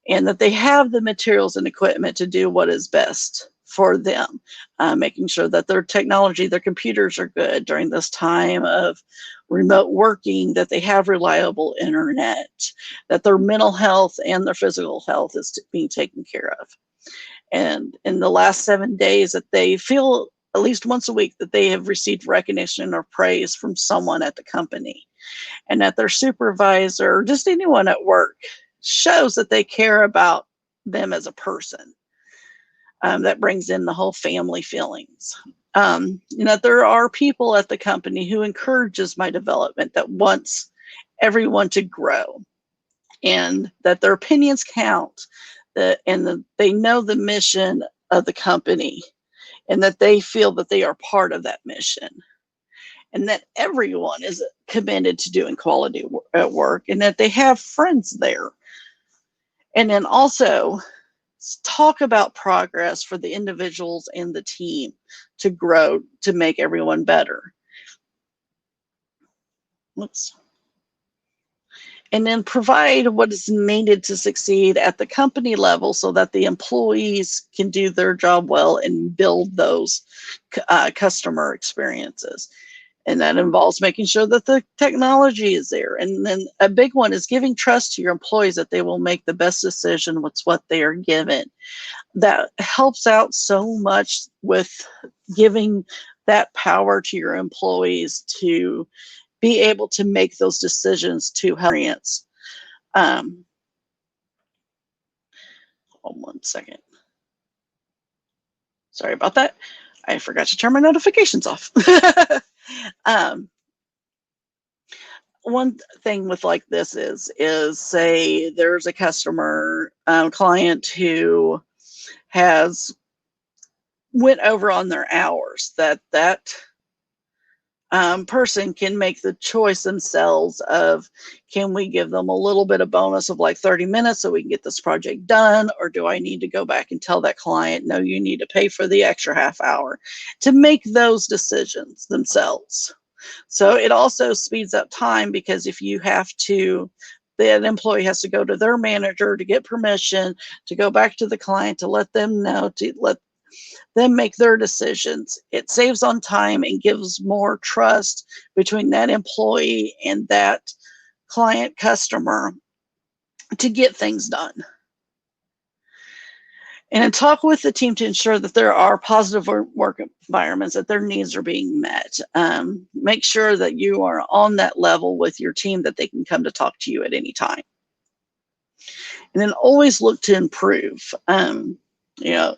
Speaker 4: and that they have the materials and equipment to do what is best for them, making sure that their technology, their computers are good during this time of remote working, that they have reliable internet, that their mental health and their physical health is being taken care of. And in the last 7 days, that they feel at least once a week that they have received recognition or praise from someone at the company, and that their supervisor, or just anyone at work, shows that they care about them as a person. That brings in the whole family feelings. That there are people at the company who encourages my development, that wants everyone to grow, and that their opinions count, and they know the mission of the company, and that they feel that they are part of that mission, and that everyone is committed to doing quality at work, and that they have friends there. And then also talk about progress for the individuals and the team to grow, to make everyone better. Oops. And then provide what is needed to succeed at the company level, so that the employees can do their job well and build those customer experiences. And that involves making sure that the technology is there. And then a big one is giving trust to your employees that they will make the best decision with what they are given. That helps out so much with giving that power to your employees to be able to make those decisions to experience. Hold on 1 second. Sorry about that. I forgot to turn my notifications off. One thing with like this is say there's a customer client who has went over on their hours, that person can make the choice themselves of, can we give them a little bit of bonus of like 30 minutes so we can get this project done, or do I need to go back and tell that client, no, you need to pay for the extra half hour, to make those decisions themselves. So it also speeds up time, because if you have to that employee has to go to their manager to get permission to go back to the client to let them know, to let them make their decisions. It saves on time and gives more trust between that employee and that client customer to get things done. And talk with the team to ensure that there are positive work environments, that their needs are being met. Make sure that you are on that level with your team, that they can come to talk to you at any time. And then always look to improve. You know,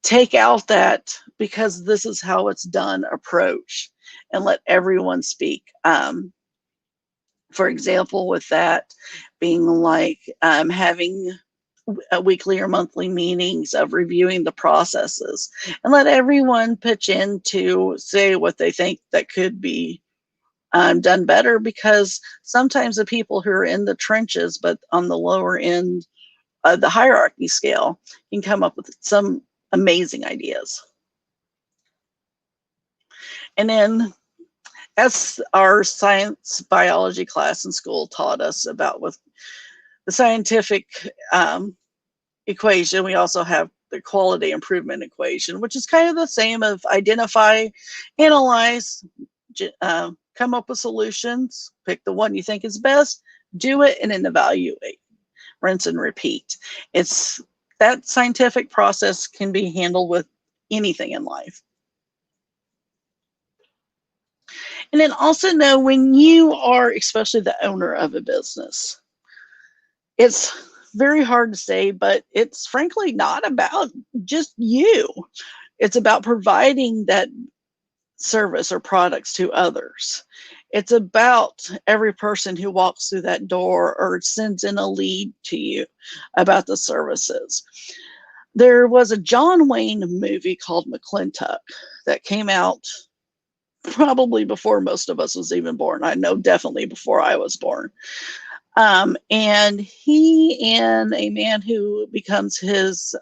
Speaker 4: take out that because this is how it's done approach and let everyone speak. For example, with that being like having weekly or monthly meetings of reviewing the processes, and let everyone pitch in to say what they think that could be done better, because sometimes the people who are in the trenches but on the lower end of the hierarchy scale can come up with some amazing ideas. And then, as our science biology class in school taught us about with the scientific equation, we also have the quality improvement equation, which is kind of the same of identify, analyze, come up with solutions, pick the one you think is best, do it, and then evaluate, rinse and repeat. It's that scientific process can be handled with anything in life. And then also know when you are, especially the owner of a business, it's very hard to say, but it's frankly not about just you. It's about providing that service or products to others. It's about every person who walks through that door or sends in a lead to you about the services. There was a John Wayne movie called McClintock that came out probably before most of us was even born. I know definitely before I was born. And he and a man who becomes his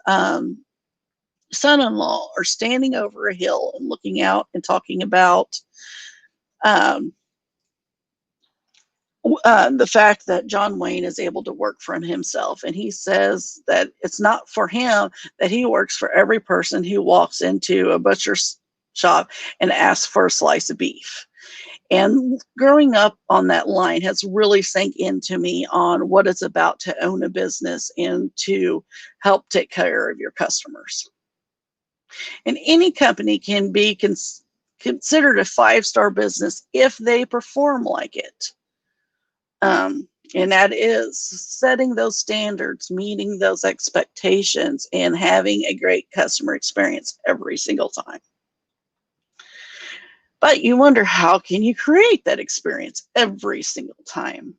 Speaker 4: son-in-law are standing over a hill and looking out and talking about the fact that John Wayne is able to work from himself. And he says that it's not for him, that he works for every person who walks into a butcher's shop and asks for a slice of beef. And growing up on that line has really sank into me on what it's about to own a business and to help take care of your customers. And any company can be considered a 5-star business if they perform like it. And that is setting those standards, meeting those expectations, and having a great customer experience every single time. But you wonder, how can you create that experience every single time?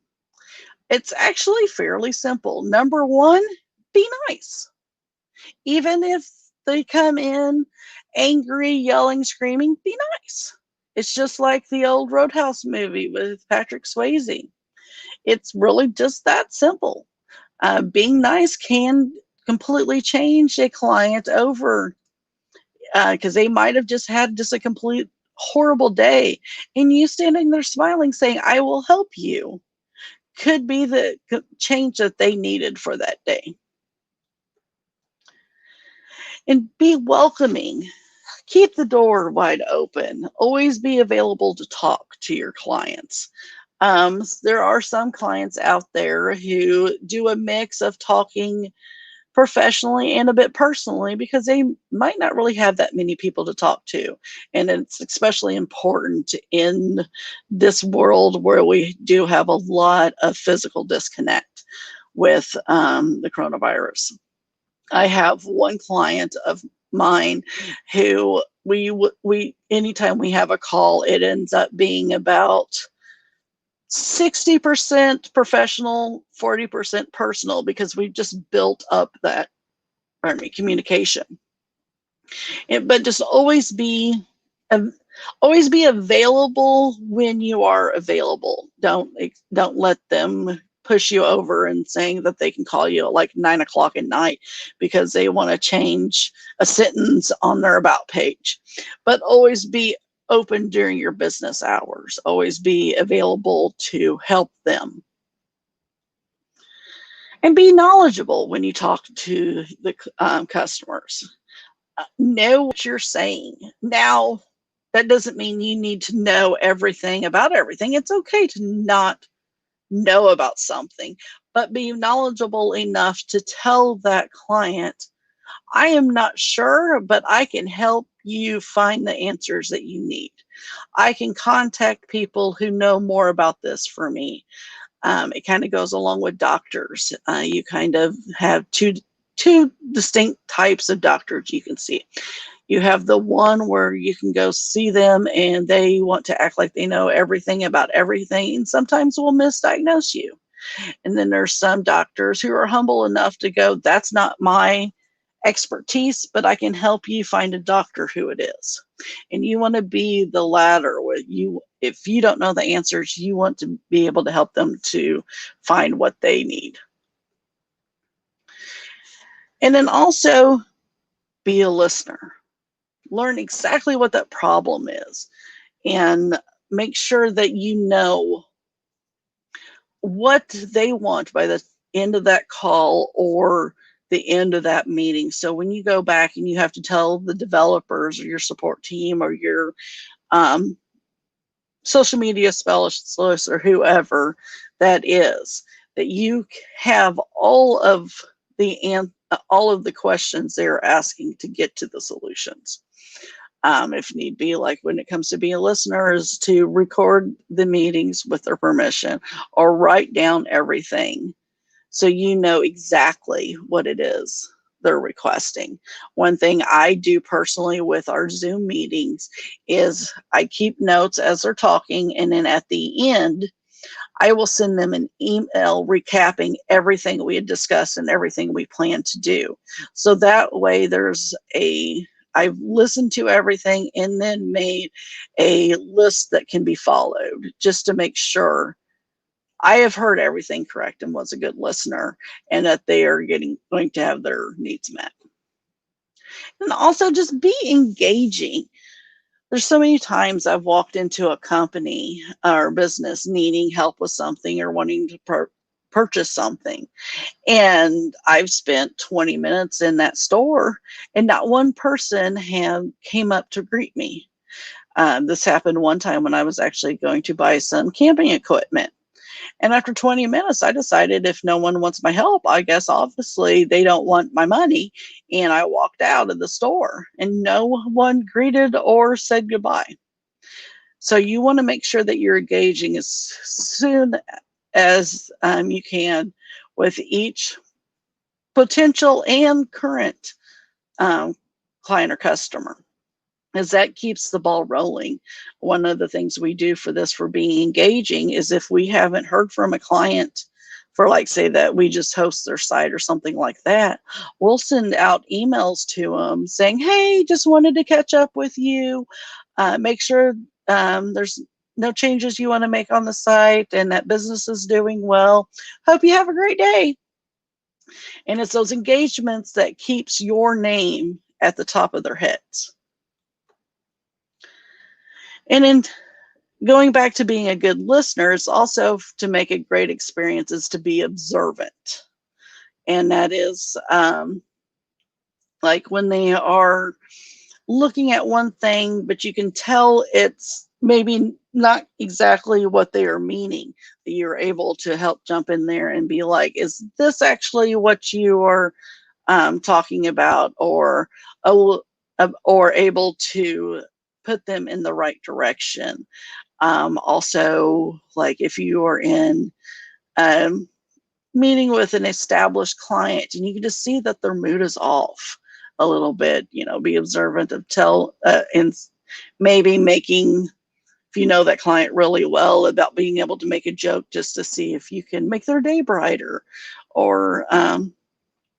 Speaker 4: It's actually fairly simple. Number one, be nice. Even if they come in angry, yelling, screaming, be nice. It's just like the old Roadhouse movie with Patrick Swayze. It's really just that simple. Being nice can completely change a client over, because they might have just had a complete horrible day, and you standing there smiling saying, "I will help you," could be the change that they needed for that day. And be welcoming. Keep the door wide open. Always be available to talk to your clients. There are some clients out there who do a mix of talking professionally and a bit personally, because they might not really have that many people to talk to. And it's especially important in this world where we do have a lot of physical disconnect with the coronavirus. I have one client of mine who we anytime we have a call, it ends up being about 60% professional, 40% personal, because we've just built up that, communication. But just always be available when you are available. Don't let them push you over and saying that they can call you at like 9 o'clock at night because they want to change a sentence on their about page. But always be open during your business hours. Always be available to help them. And be knowledgeable when you talk to the customers. Know what you're saying. Now, that doesn't mean you need to know everything about everything. It's okay to not know about something, but be knowledgeable enough to tell that client, I am not sure, but I can help you find the answers that you need. I can contact people who know more about this for me. It kind of goes along with doctors. You kind of have two distinct types of doctors you can see. You have the one where you can go see them and they want to act like they know everything about everything, and sometimes will misdiagnose you. And then there's some doctors who are humble enough to go, that's not my expertise, but I can help you find a doctor who it is. And you want to be the latter, where if you don't know the answers, you want to be able to help them to find what they need. And then also be a listener. Learn exactly what that problem is and make sure that you know what they want by the end of that call or the end of that meeting. So when you go back and you have to tell the developers or your support team or your social media specialist or whoever that is, that you have all of the questions they're asking to get to the solutions. If need be, like when it comes to being a listener, is to record the meetings with their permission or write down everything so you know exactly what it is they're requesting. One thing I do personally with our Zoom meetings is I keep notes as they're talking, and then at the end, I will send them an email recapping everything we had discussed and everything we plan to do. So that way I've listened to everything and then made a list that can be followed just to make sure I have heard everything correct and was a good listener and that they are going to have their needs met. And also just be engaging. There's so many times I've walked into a company or business needing help with something or wanting to purchase something. And I've spent 20 minutes in that store and not one person came up to greet me. This happened one time when I was actually going to buy some camping equipment. And after 20 minutes, I decided if no one wants my help, I guess obviously they don't want my money. And I walked out of the store and no one greeted or said goodbye. So you want to make sure that you're engaging as soon as you can with each potential and current client or customer, as that keeps the ball rolling. One of the things we do for being engaging is if we haven't heard from a client for, like, say that we just host their site or something like that, we'll send out emails to them saying, hey, just wanted to catch up with you, make sure there's no changes you want to make on the site and that business is doing well. Hope you have a great day. And it's those engagements that keeps your name at the top of their heads. And in going back to being a good listener, it's also to make a great experience is to be observant. And that is like when they are looking at one thing, but you can tell it's maybe not exactly what they are meaning, that you're able to help jump in there and be like, is this actually what you are talking about, or able to put them in the right direction. Also, like if you are in meeting with an established client and you can just see that their mood is off a little bit, be observant of and maybe making, if you know that client really well, about being able to make a joke just to see if you can make their day brighter or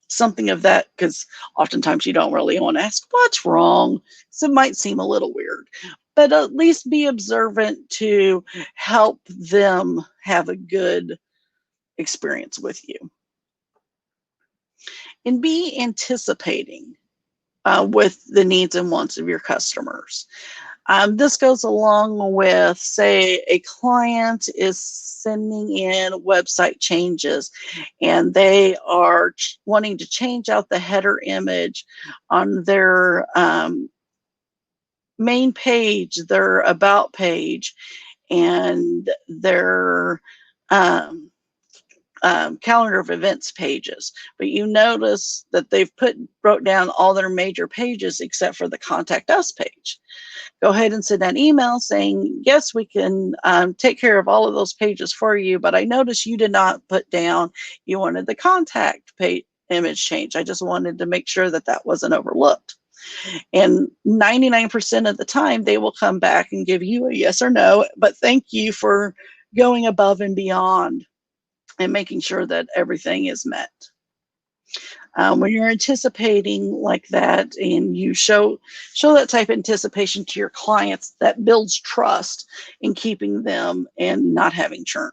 Speaker 4: something of that, because oftentimes you don't really want to ask what's wrong, so it might seem a little weird, but at least be observant to help them have a good experience with you. And be anticipating with the needs and wants of your customers. This goes along with, say, a client is sending in website changes and they are wanting to change out the header image on their main page, their about page, and their calendar of events pages. But you notice that they've wrote down all their major pages except for the contact us page. Go ahead and send an email saying, yes, we can take care of all of those pages for you, but I noticed you did not put down you wanted the contact page image change. I just wanted to make sure that that wasn't overlooked. And 99% of the time, they will come back and give you a yes or no, but thank you for going above and beyond and making sure that everything is met. When you're anticipating like that and you show that type of anticipation to your clients, that builds trust in keeping them and not having churn.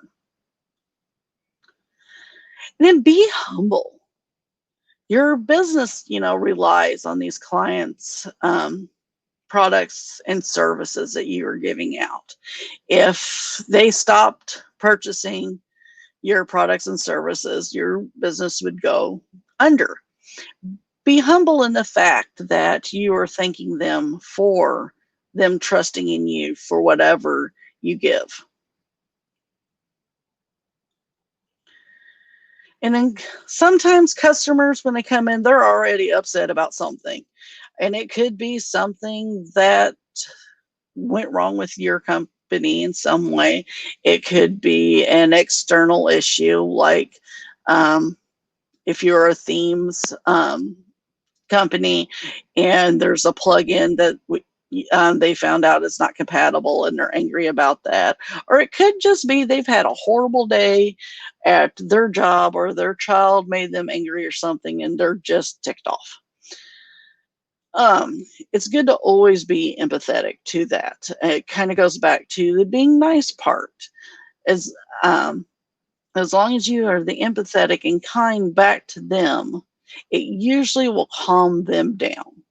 Speaker 4: And then be humble. Your business, relies on these clients' products and services that you are giving out. If they stopped purchasing your products and services, your business would go under. Be humble in the fact that you are thanking them for them trusting in you for whatever you give. And then sometimes customers, when they come in, they're already upset about something. And it could be something that went wrong with your company in some way. It could be an external issue, like if you're a themes company and there's a plugin that they found out it's not compatible and they're angry about that. Or it could just be they've had a horrible day at their job, or their child made them angry or something and they're just ticked off. It's good to always be empathetic to that. It kind of goes back to the being nice part. As long as you are the empathetic and kind back to them, it usually will calm them down.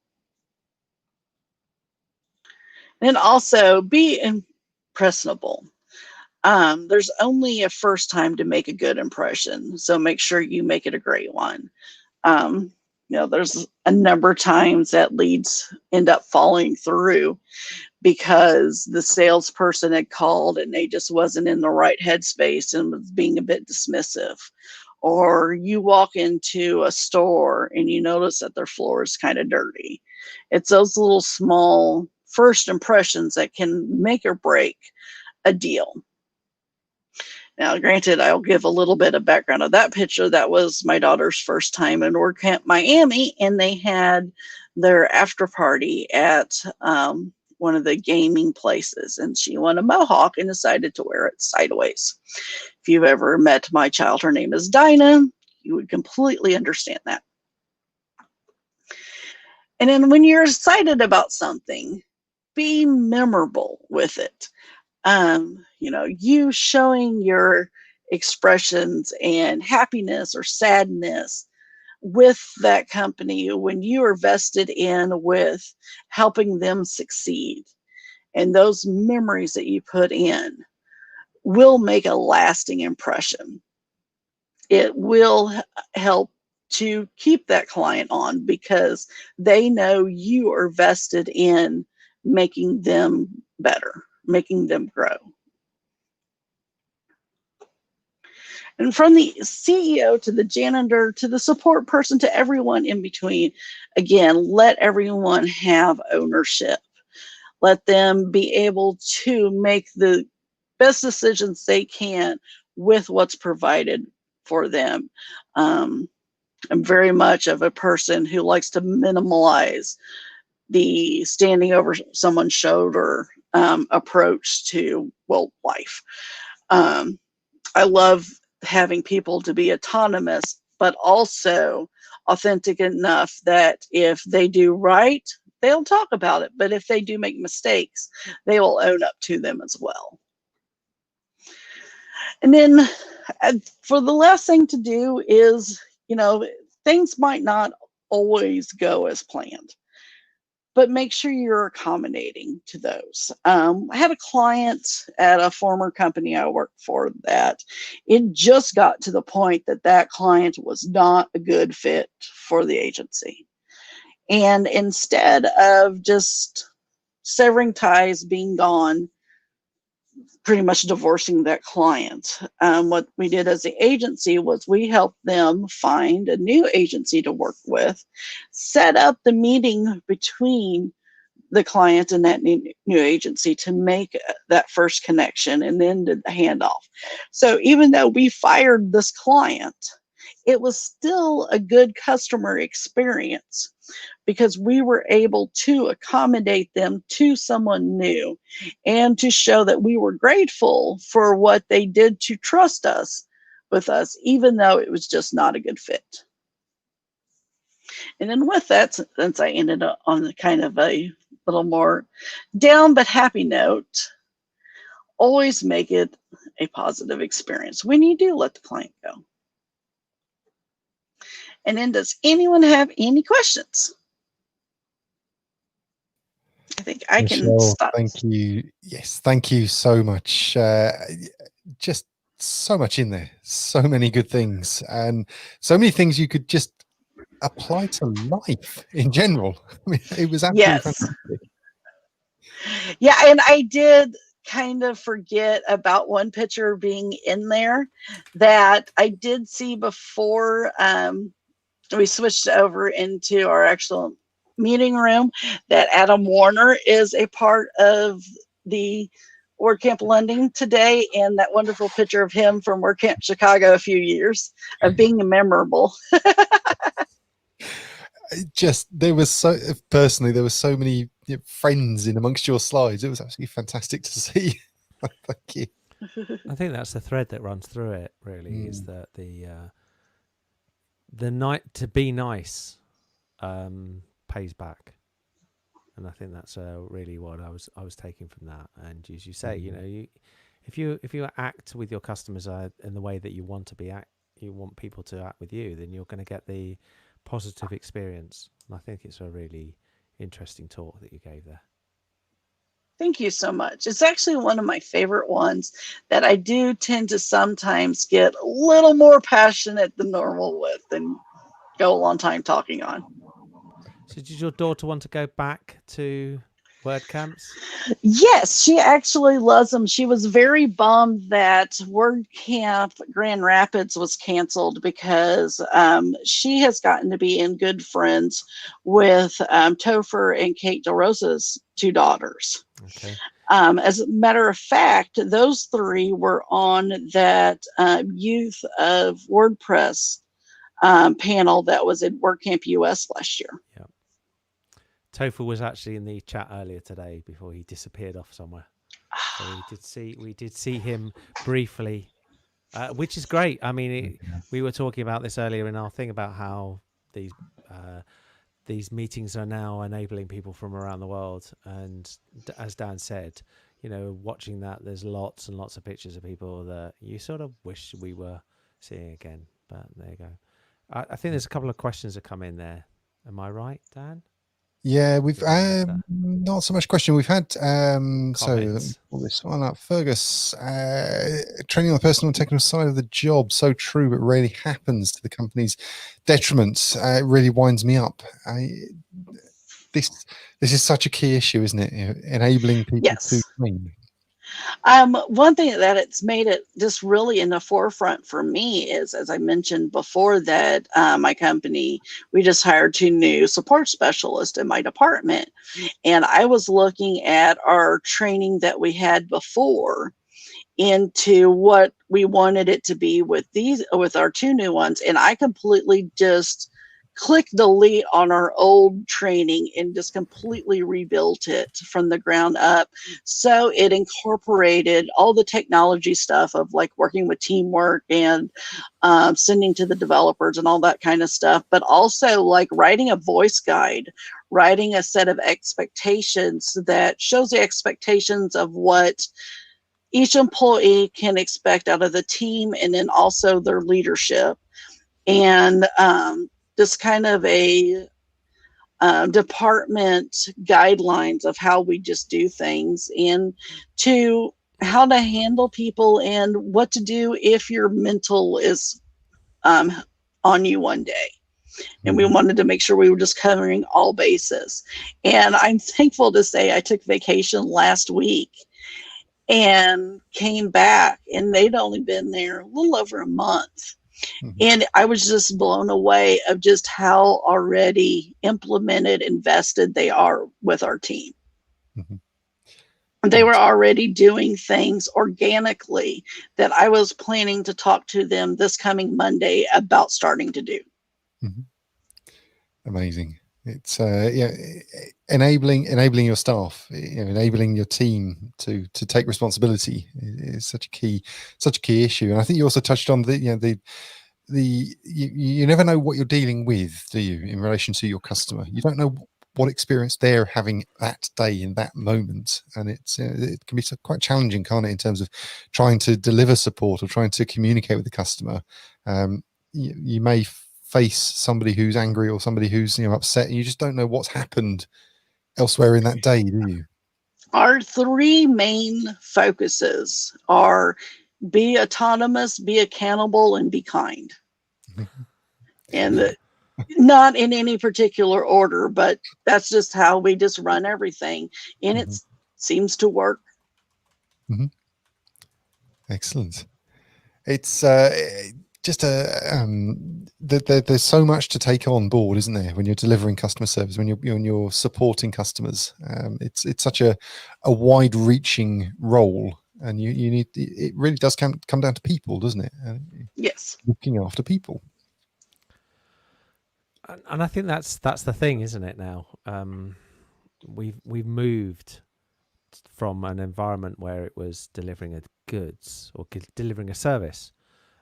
Speaker 4: And also be impressionable. There's only a first time to make a good impression, so make sure you make it a great one. There's a number of times that leads end up falling through because the salesperson had called and they just wasn't in the right headspace and was being a bit dismissive. Or you walk into a store and you notice that their floor is kind of dirty. It's those little small first impressions that can make or break a deal. Now, granted, I'll give a little bit of background of that picture. That was my daughter's first time in WordCamp Miami, and they had their after party at one of the gaming places, and she won a mohawk and decided to wear it sideways. If you've ever met my child, her name is Dinah, you would completely understand that. And then when you're excited about something, be memorable with it. You showing your expressions and happiness or sadness with that company when you are vested in with helping them succeed. And those memories that you put in will make a lasting impression. It will help to keep that client on because they know you are vested in making them better, making them grow. And from the CEO to the janitor to the support person to everyone in between, again, let everyone have ownership. Let them be able to make the best decisions they can with what's provided for them. I'm very much of a person who likes to minimalize the standing over someone's shoulder approach to, life. I love having people to be autonomous, but also authentic enough that if they do right, they'll talk about it. But if they do make mistakes, they will own up to them as well. And then for the last thing to do is, things might not always go as planned. but make sure you're accommodating to those. I had a client at a former company I worked for that it just got to the point that that client was not a good fit for the agency. And instead of just severing ties, being gone, pretty much divorcing that client, what we did as the agency was we helped them find a new agency to work with, set up the meeting between the client and that new agency to make that first connection, and then did the handoff. So even though we fired this client, it was still a good customer experience because we were able to accommodate them to someone new and to show that we were grateful for what they did to trust us with us, even though it was just not a good fit. And then with that, since I ended up on kind of a little more down but happy note, always make it a positive experience when you do let the client go. And then, does anyone have any questions? I think I can stop.
Speaker 2: Thank you. Yes, thank you so much. Just so much in there, so many good things, and so many things you could just apply to life in general. I mean, it was absolutely fantastic.
Speaker 4: Yeah, and I did kind of forget about one picture being in there that I did see before we switched over into our actual meeting room, that Adam Warner is a part of the WordCamp London today, and that wonderful picture of him from WordCamp Chicago a few years of being memorable.
Speaker 2: Just there was so many friends in amongst your slides. It was absolutely fantastic to see. Thank you.
Speaker 1: I think that's the thread that runs through it, really, is that the night to be nice pays back, and I think that's really what I was taking from that. And as you say, you know, if you act with your customers in the way that you want you want people to act with you, then you're going to get the positive experience. And I think it's a really interesting talk that you gave there.
Speaker 4: Thank you so much. It's actually one of my favorite ones that I do tend to sometimes get a little more passionate than normal with and go a long time talking on.
Speaker 1: So did your daughter want to go back to WordCamps?
Speaker 4: Yes, she actually loves them. She was very bummed that WordCamp Grand Rapids was canceled because she has gotten to be in good friends with Topher and Kate DeRosa's two daughters.
Speaker 1: Okay.
Speaker 4: As a matter of fact, those three were on that Youth of WordPress panel that was at WordCamp US last year.
Speaker 1: Yeah. Topher was actually in the chat earlier today before he disappeared off somewhere. So we did see him briefly, which is great. I mean, we were talking about this earlier in our thing about how these meetings are now enabling people from around the world. And as Dan said, you know, watching that, there's lots and lots of pictures of people that you sort of wish we were seeing again. But there you go. I think there's a couple of questions that come in there. Am I right, Dan?
Speaker 2: Yeah, we've not so much question. We've had so all this one up. Fergus, training on the personal and technical side of the job, so true, but rarely happens to the company's detriment. It really winds me up. This is such a key issue, isn't it? You know, enabling people to train.
Speaker 4: One thing that it's made it just really in the forefront for me is, as I mentioned before, that my company, we just hired 2 new support specialists in my department. And I was looking at our training that we had before into what we wanted it to be with our 2 new ones. And I completely just click delete on our old training and just completely rebuilt it from the ground up. So it incorporated all the technology stuff of like working with teamwork and sending to the developers and all that kind of stuff, but also like writing a voice guide, writing a set of expectations that shows the expectations of what each employee can expect out of the team, and then also their leadership. And just kind of a department guidelines of how we just do things, and to how to handle people and what to do if your mental is on you one day. And we wanted to make sure we were just covering all bases. And I'm thankful to say I took vacation last week and came back, and they'd only been there a little over a month. And I was just blown away of just how already implemented, invested they are with our team. They were already doing things organically that I was planning to talk to them this coming Monday about starting to do.
Speaker 2: Amazing. It's enabling your staff, enabling your team to take responsibility is such a key issue. And I think you also touched on you never know what you're dealing with, do you, in relation to your customer? You don't know what experience they're having that day in that moment, and it can be quite challenging, can't it, in terms of trying to deliver support or trying to communicate with the customer. You may face somebody who's angry or somebody who's upset, and you just don't know what's happened elsewhere in that day, do you?
Speaker 4: Our three main focuses are be autonomous, be accountable, and be kind. And not in any particular order, but that's just how we just run everything, and it seems to work. Excellent.
Speaker 2: It's just there's so much to take on board, isn't there, when you're delivering customer service, when you're supporting customers. It's such a wide-reaching role, and you need, it really does come down to people, doesn't it?
Speaker 4: Yes,
Speaker 2: looking after people.
Speaker 1: And I think that's the thing, isn't it? Now we've moved from an environment where it was delivering a goods or delivering a service,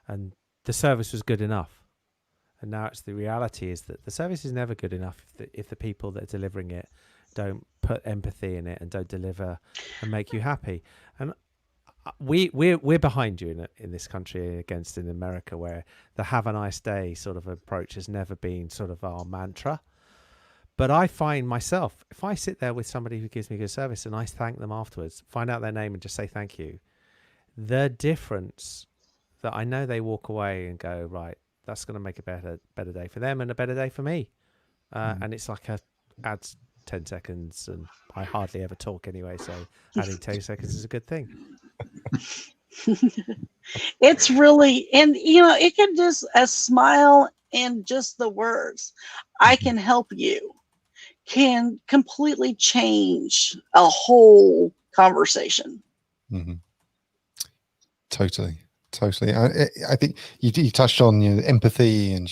Speaker 1: and the service was good enough. And now it's the reality is that the service is never good enough if the people that are delivering it don't put empathy in it and don't deliver and make you happy. And we're behind you in this country against in America, where the have a nice day sort of approach has never been sort of our mantra. But I find myself, if I sit there with somebody who gives me good service and I thank them afterwards, find out their name and just say thank you, the difference that I know they walk away and go, right, that's going to make a better day for them and a better day for me. And it's like adds 10 seconds, and I hardly ever talk anyway, so adding 10 seconds is a good thing.
Speaker 4: It's really, and it can just a smile and just the words, I can help you, can completely change a whole conversation.
Speaker 2: Totally. I think you touched on empathy and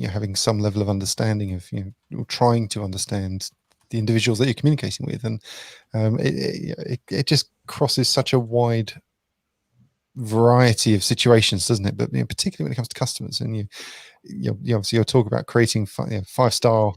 Speaker 2: having some level of understanding of trying to understand the individuals that you're communicating with, and it just crosses such a wide variety of situations, doesn't it? But particularly when it comes to customers, and you obviously you'll talk about creating 5-star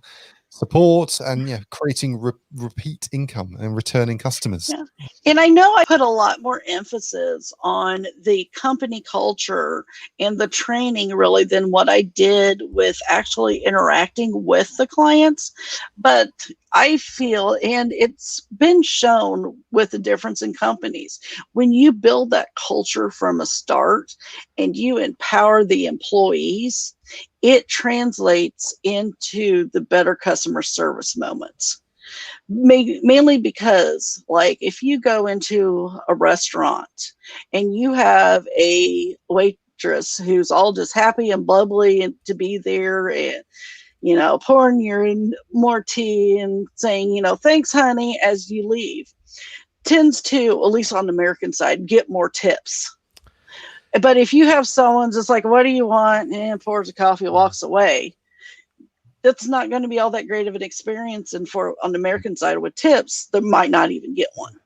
Speaker 2: support and creating repeat income and returning customers.
Speaker 4: Yeah. And I know I put a lot more emphasis on the company culture and the training really than what I did with actually interacting with the clients. But I feel, and it's been shown with the difference in companies, when you build that culture from a start and you empower the employees, it translates into the better customer service moments. Mainly because, like, if you go into a restaurant and you have a waitress who's all just happy and bubbly and to be there and pouring your more tea and saying thanks honey as you leave, tends to, at least on the American side, get more tips. But if you have someone just like, what do you want, and pours a coffee, walks away, that's not going to be all that great of an experience. And on the American side with tips, they might not even get one.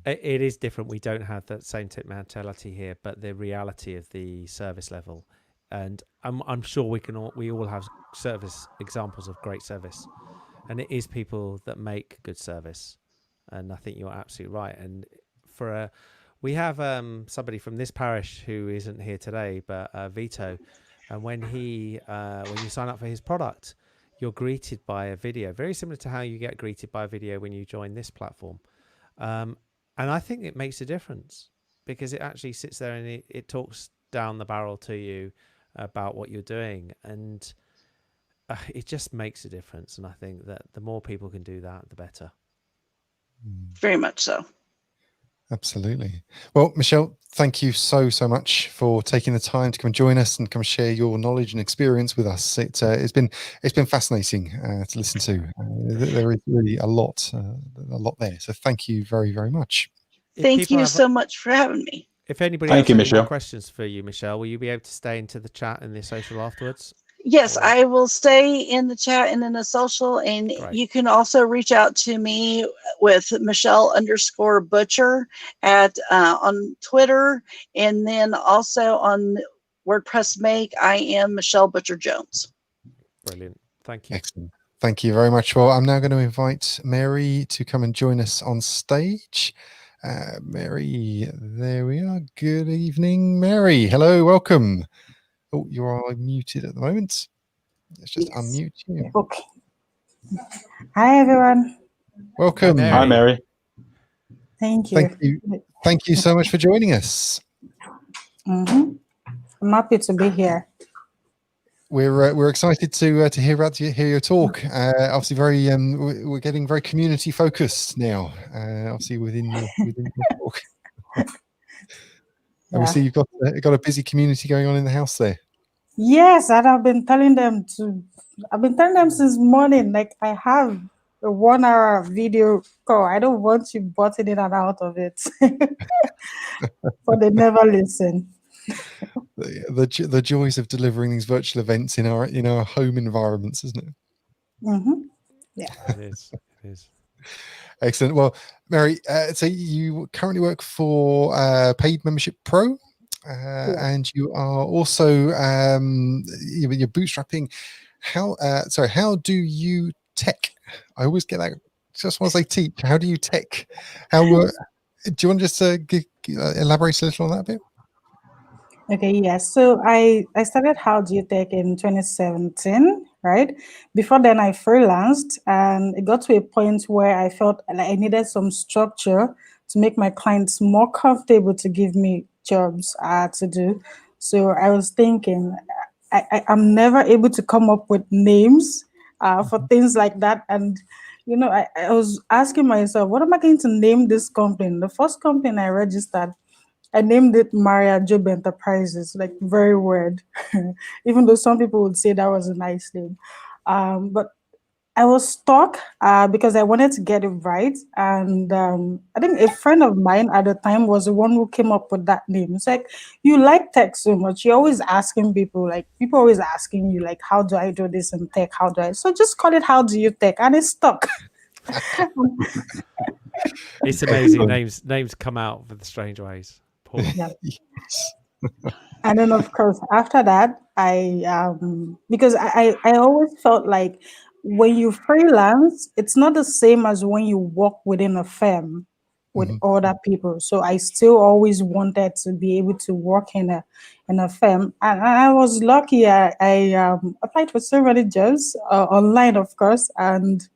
Speaker 1: It is different. We don't have that same tip mentality here, but the reality of the service level, and I'm sure we all have service examples of great service, and it is people that make good service. And I think you're absolutely right. And we have somebody from this parish who isn't here today, but Vito. And when you sign up for his product, you're greeted by a video, very similar to how you get greeted by a video when you join this platform. And I think it makes a difference because it actually sits there and it talks down the barrel to you about what you're doing. And it just makes a difference. And I think that the more people can do that, the better.
Speaker 4: Very much so.
Speaker 2: Absolutely. Well, Michelle, thank you so much for taking the time to come and join us and come share your knowledge and experience with us. It's been fascinating to listen to. There is really a lot there. So thank you very much.
Speaker 4: Thank you so much for having me.
Speaker 1: If anybody else has any more questions for you, Michelle, will you be able to stay into the chat and the social afterwards?
Speaker 4: Yes, I will stay in the chat and in the social, and you can also reach out to me with Michelle_Butcher at on Twitter, and then also on WordPress Make. I am Michelle Butcher Jones.
Speaker 1: Brilliant. Thank you.
Speaker 2: Excellent. Thank you very much. Well, I'm now going to invite Mary to come and join us on stage. Mary, there we are. Good evening, Mary. Hello, welcome. Oh, you are muted at the moment. Let's just unmute you.
Speaker 5: Okay. Hi, everyone.
Speaker 2: Welcome.
Speaker 3: Hi, Mary.
Speaker 5: Thank you.
Speaker 2: Thank you so much for joining us.
Speaker 5: I'm happy to be here.
Speaker 2: We're excited to hear your talk. Obviously, we're getting very community focused now. Obviously, within your talk. And we see you've got a busy community going on in the house there.
Speaker 5: Yes, and I've been telling them since morning, like I have a 1 hour video call. I don't want you butting in and out of it. But they never listen.
Speaker 2: The joys of delivering these virtual events in our home environments, isn't it?
Speaker 5: Yeah.
Speaker 1: It is.
Speaker 2: Excellent. Well, Mary, so you currently work for Paid Membership Pro. And you are also you're bootstrapping. How do you tech? I always get that. Just want to say teach. How do you tech? Do you want to just elaborate a little on that a bit?
Speaker 5: Okay, yes. So I started How Do You Tech in 2017, right? Before then, I freelanced, and it got to a point where I felt like I needed some structure to make my clients more comfortable to give me jobs to do. So I was thinking, I'm never able to come up with names for things like that. And, I was asking myself, what am I going to name this company? The first company I registered, I named it Maria Job Enterprises, like very weird, even though some people would say that was a nice name. But I was stuck because I wanted to get it right. And I think a friend of mine at the time was the one who came up with that name. It's like, you like tech so much. You're always asking people, like people always asking you, like, how do I do this in tech? So just call it How Do You Tech? And it's stuck.
Speaker 1: It's amazing. Names come out for the strange ways.
Speaker 5: Yeah. And then, of course, after that, because I always felt like when you freelance, it's not the same as when you work within a firm with other people. So I still always wanted to be able to work in a firm, and I was lucky. I applied for so many jobs online, of course, and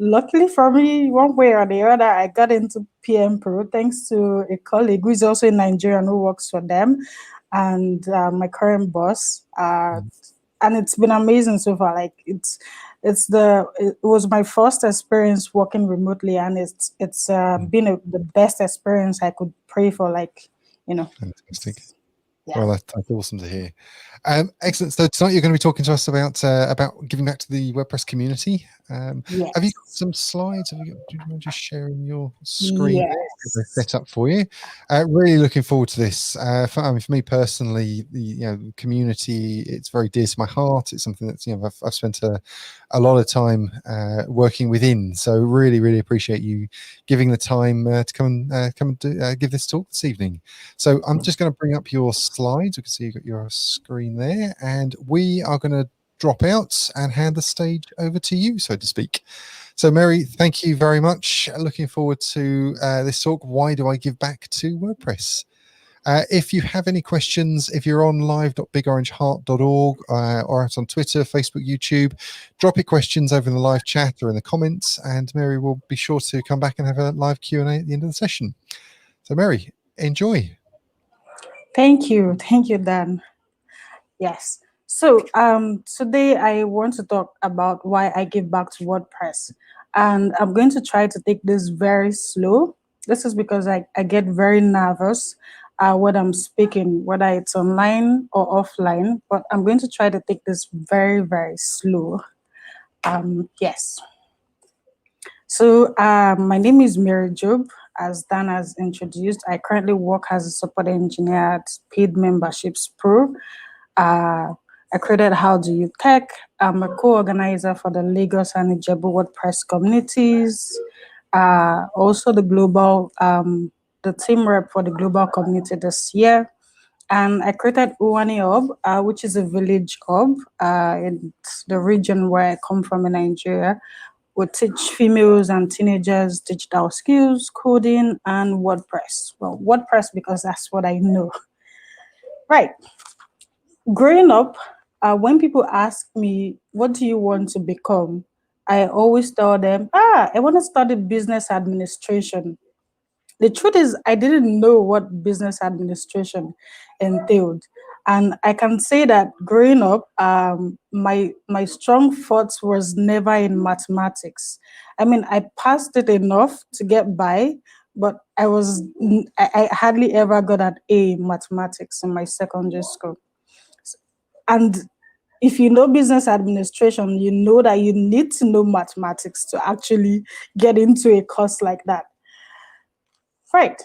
Speaker 5: luckily for me, one way or the other, I got into PM Pro thanks to a colleague who is also in Nigeria and who works for them, and my current boss. And it's been amazing so far. Like it was my first experience working remotely, and it's been the best experience I could pray for. Like,
Speaker 2: Fantastic.
Speaker 5: Yeah.
Speaker 2: Well, that's awesome to hear. Excellent. So tonight you're going to be talking to us about giving back to the WordPress community.
Speaker 5: Yes.
Speaker 2: Have you got some slides? Do you mind just sharing your screen?
Speaker 5: Yes.
Speaker 2: Set up for you. Really looking forward to this. For me personally, the community, it's very dear to my heart. It's something that's I've spent a lot of time working within. So really appreciate you giving the time to come and give this talk this evening. So I'm just going to bring up your slides. You can see you've got your screen there, and we are going to drop out and hand the stage over to you, so to speak. So Mary, thank you very much. Looking forward to this talk. Why do I give back to WordPress? If you have any questions, if you're on live.bigorangeheart.org or out on Twitter, Facebook, YouTube, drop your questions over in the live chat or in the comments, and Mary will be sure to come back and have a live Q&A at the end of the session. So Mary, enjoy.
Speaker 5: Thank you, Dan. Yes. So today I want to talk about why I give back to WordPress. And I'm going to try to take this very slow. This is because I get very nervous when I'm speaking, whether it's online or offline, but I'm going to try to take this very, very slow. Yes. So my name is Mary Job. As Dan has introduced, I currently work as a support engineer at Paid Memberships Pro. I created How Do You Tech. I'm a co-organizer for the Lagos and Ijebu WordPress communities. Also the global, the team rep for the global community this year. And I created Uwani Hub, which is a village hub in the region where I come from in Nigeria. We teach females and teenagers digital skills, coding, and WordPress. Well, WordPress because that's what I know. Right. Growing up, when people ask me, what do you want to become? I always tell them, I want to study business administration. The truth is, I didn't know what business administration entailed. And I can say that growing up, my strong thoughts was never in mathematics. I mean, I passed it enough to get by, but I hardly ever got an A in mathematics in my secondary school. And if you know business administration, you know that you need to know mathematics to actually get into a course like that. Right.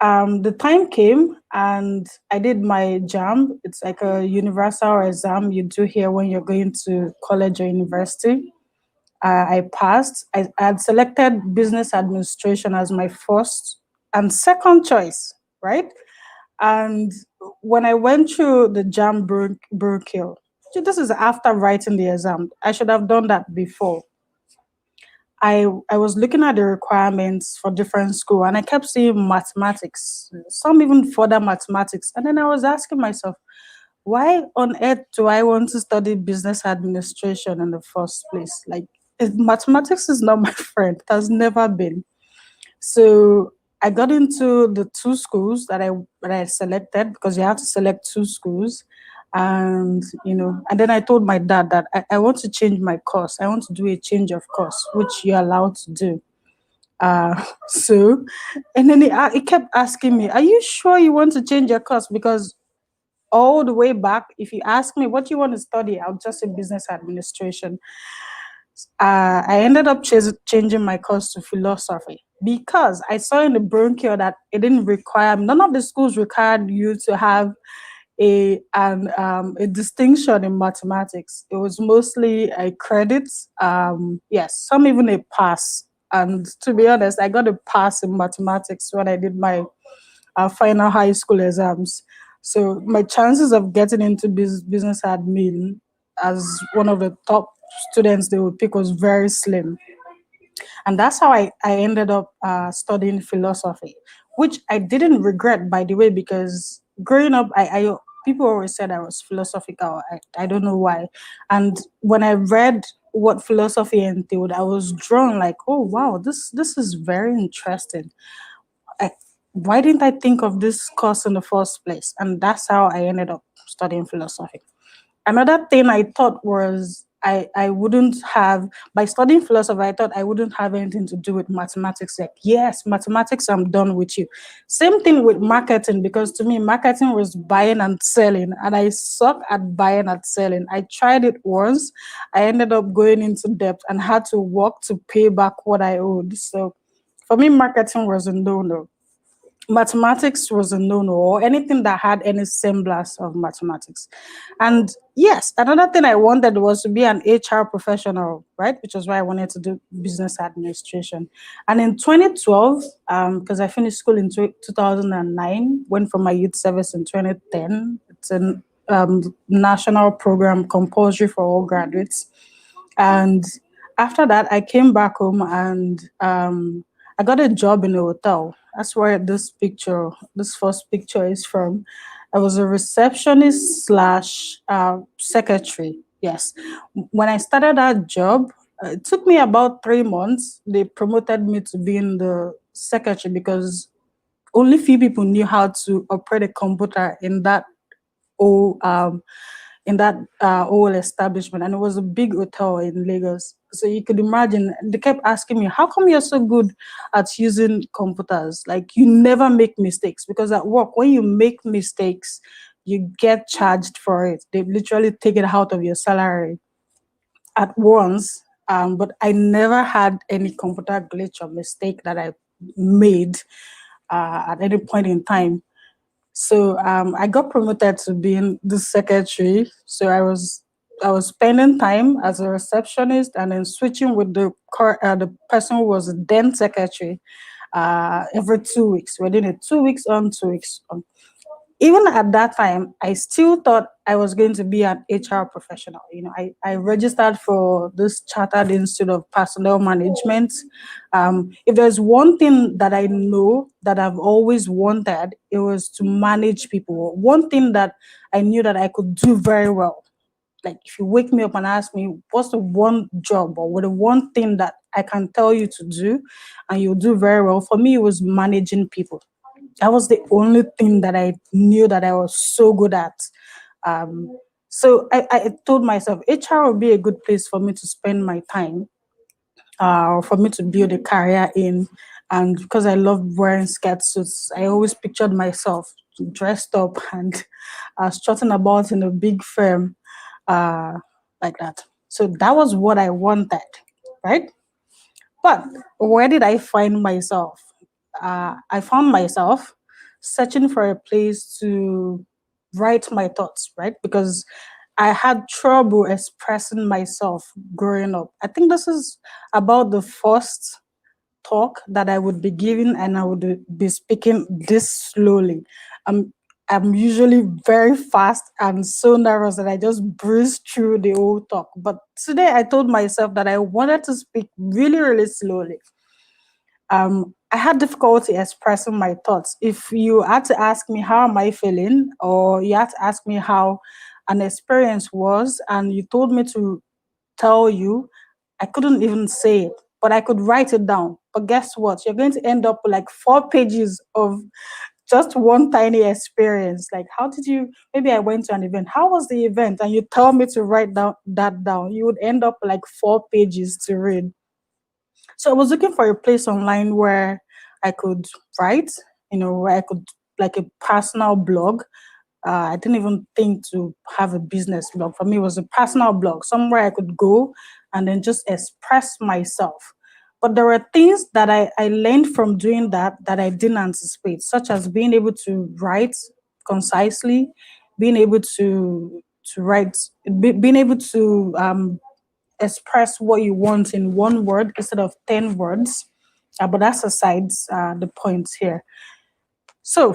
Speaker 5: The time came and I did my JAM. It's like a universal exam you do here when you're going to college or university. I passed. I had selected business administration as my first and second choice, right? And when I went through the JAM Brookhill, this is after writing the exam. I should have done that before. I was looking at the requirements for different schools and I kept seeing mathematics, some even further mathematics. And then I was asking myself, why on earth do I want to study business administration in the first place? Like, mathematics is not my friend. It has never been. So I got into the two schools that I selected because you have to select two schools. And, and then I told my dad that I want to change my course. I want to do a change of course, which you're allowed to do. And then he kept asking me, are you sure you want to change your course? Because all the way back, if you ask me what you want to study, I'll just say business administration. I ended up changing my course to philosophy because I saw in the brochure that it didn't require, none of the schools required you to have a distinction in mathematics. It was mostly a credit, yes, some even a pass. And to be honest, I got a pass in mathematics when I did my final high school exams. So my chances of getting into business admin as one of the top students they would pick was very slim. And that's how I ended up studying philosophy, which I didn't regret, by the way, because growing up, I people always said I was philosophical. I don't know why. And when I read what philosophy entailed, I was drawn like, oh, wow, this is very interesting. Why didn't I think of this course in the first place? And that's how I ended up studying philosophy. Another thing I thought was I wouldn't have, by studying philosophy, I thought I wouldn't have anything to do with mathematics. Like, yes, mathematics, I'm done with you. Same thing with marketing, because to me, marketing was buying and selling, and I suck at buying and selling. I tried it once. I ended up going into debt and had to work to pay back what I owed. So for me, marketing was a no-no. Mathematics was a no-no, or anything that had any semblance of mathematics. And yes, another thing I wanted was to be an HR professional, right? Which is why I wanted to do business administration. And in 2012, because I finished school in 2009, went for my youth service in 2010. It's a national program compulsory for all graduates. And after that, I came back home and I got a job in a hotel. That's where this first picture is from. I was a receptionist slash secretary. Yes. When I started that job, it took me about 3 months. They promoted me to being the secretary because only few people knew how to operate a computer old um, in that old establishment, and it was a big hotel in Lagos. So you could imagine they kept asking me, "How come you're so good at using computers? Like you never make mistakes?" Because at work, when you make mistakes, you get charged for it. They literally take it out of your salary at once. But I never had any computer glitch or mistake that I made at any point in time. So I got promoted to being the secretary. So I was spending time as a receptionist and then switching with the person who was then secretary every 2 weeks. We're doing it 2 weeks on, 2 weeks on. Even at that time, I still thought I was going to be an HR professional. I registered for this Chartered Institute of Personnel Management. If there's one thing that I know that I've always wanted, it was to manage people. One thing that I knew that I could do very well. Like if you wake me up and ask me, what's the one job or what the one thing that I can tell you to do and you'll do very well, for me, it was managing people. That was the only thing that I knew that I was so good at. So I told myself, HR would be a good place for me to spend my time, for me to build a career in. And because I love wearing skirt suits, I always pictured myself dressed up and strutting about in a big firm like that. So that was what I wanted, right? But where did I find myself? I found myself searching for a place to write my thoughts, right? Because I had trouble expressing myself growing up. I think this is about the first talk that I would be giving, and I would be speaking this slowly. I'm usually very fast and so nervous that I just breeze through the whole talk. But today I told myself that I wanted to speak really, really slowly. I had difficulty expressing my thoughts. If you had to ask me how am I feeling, or you had to ask me how an experience was, and you told me to tell you, I couldn't even say it, but I could write it down. But guess what? You're going to end up with like 4 pages of just one tiny experience. Like, how did you, maybe I went to an event. How was the event? And you tell me to write that down. You would end up with like 4 pages to read. So I was looking for a place online where I could write, where I could, like a personal blog. I didn't even think to have a business blog. For me, it was a personal blog, somewhere I could go and then just express myself. But there were things that I learned from doing that I didn't anticipate, such as being able to write concisely, being able to write, being able to express what you want in one word instead of 10 words. But that's aside the points here. So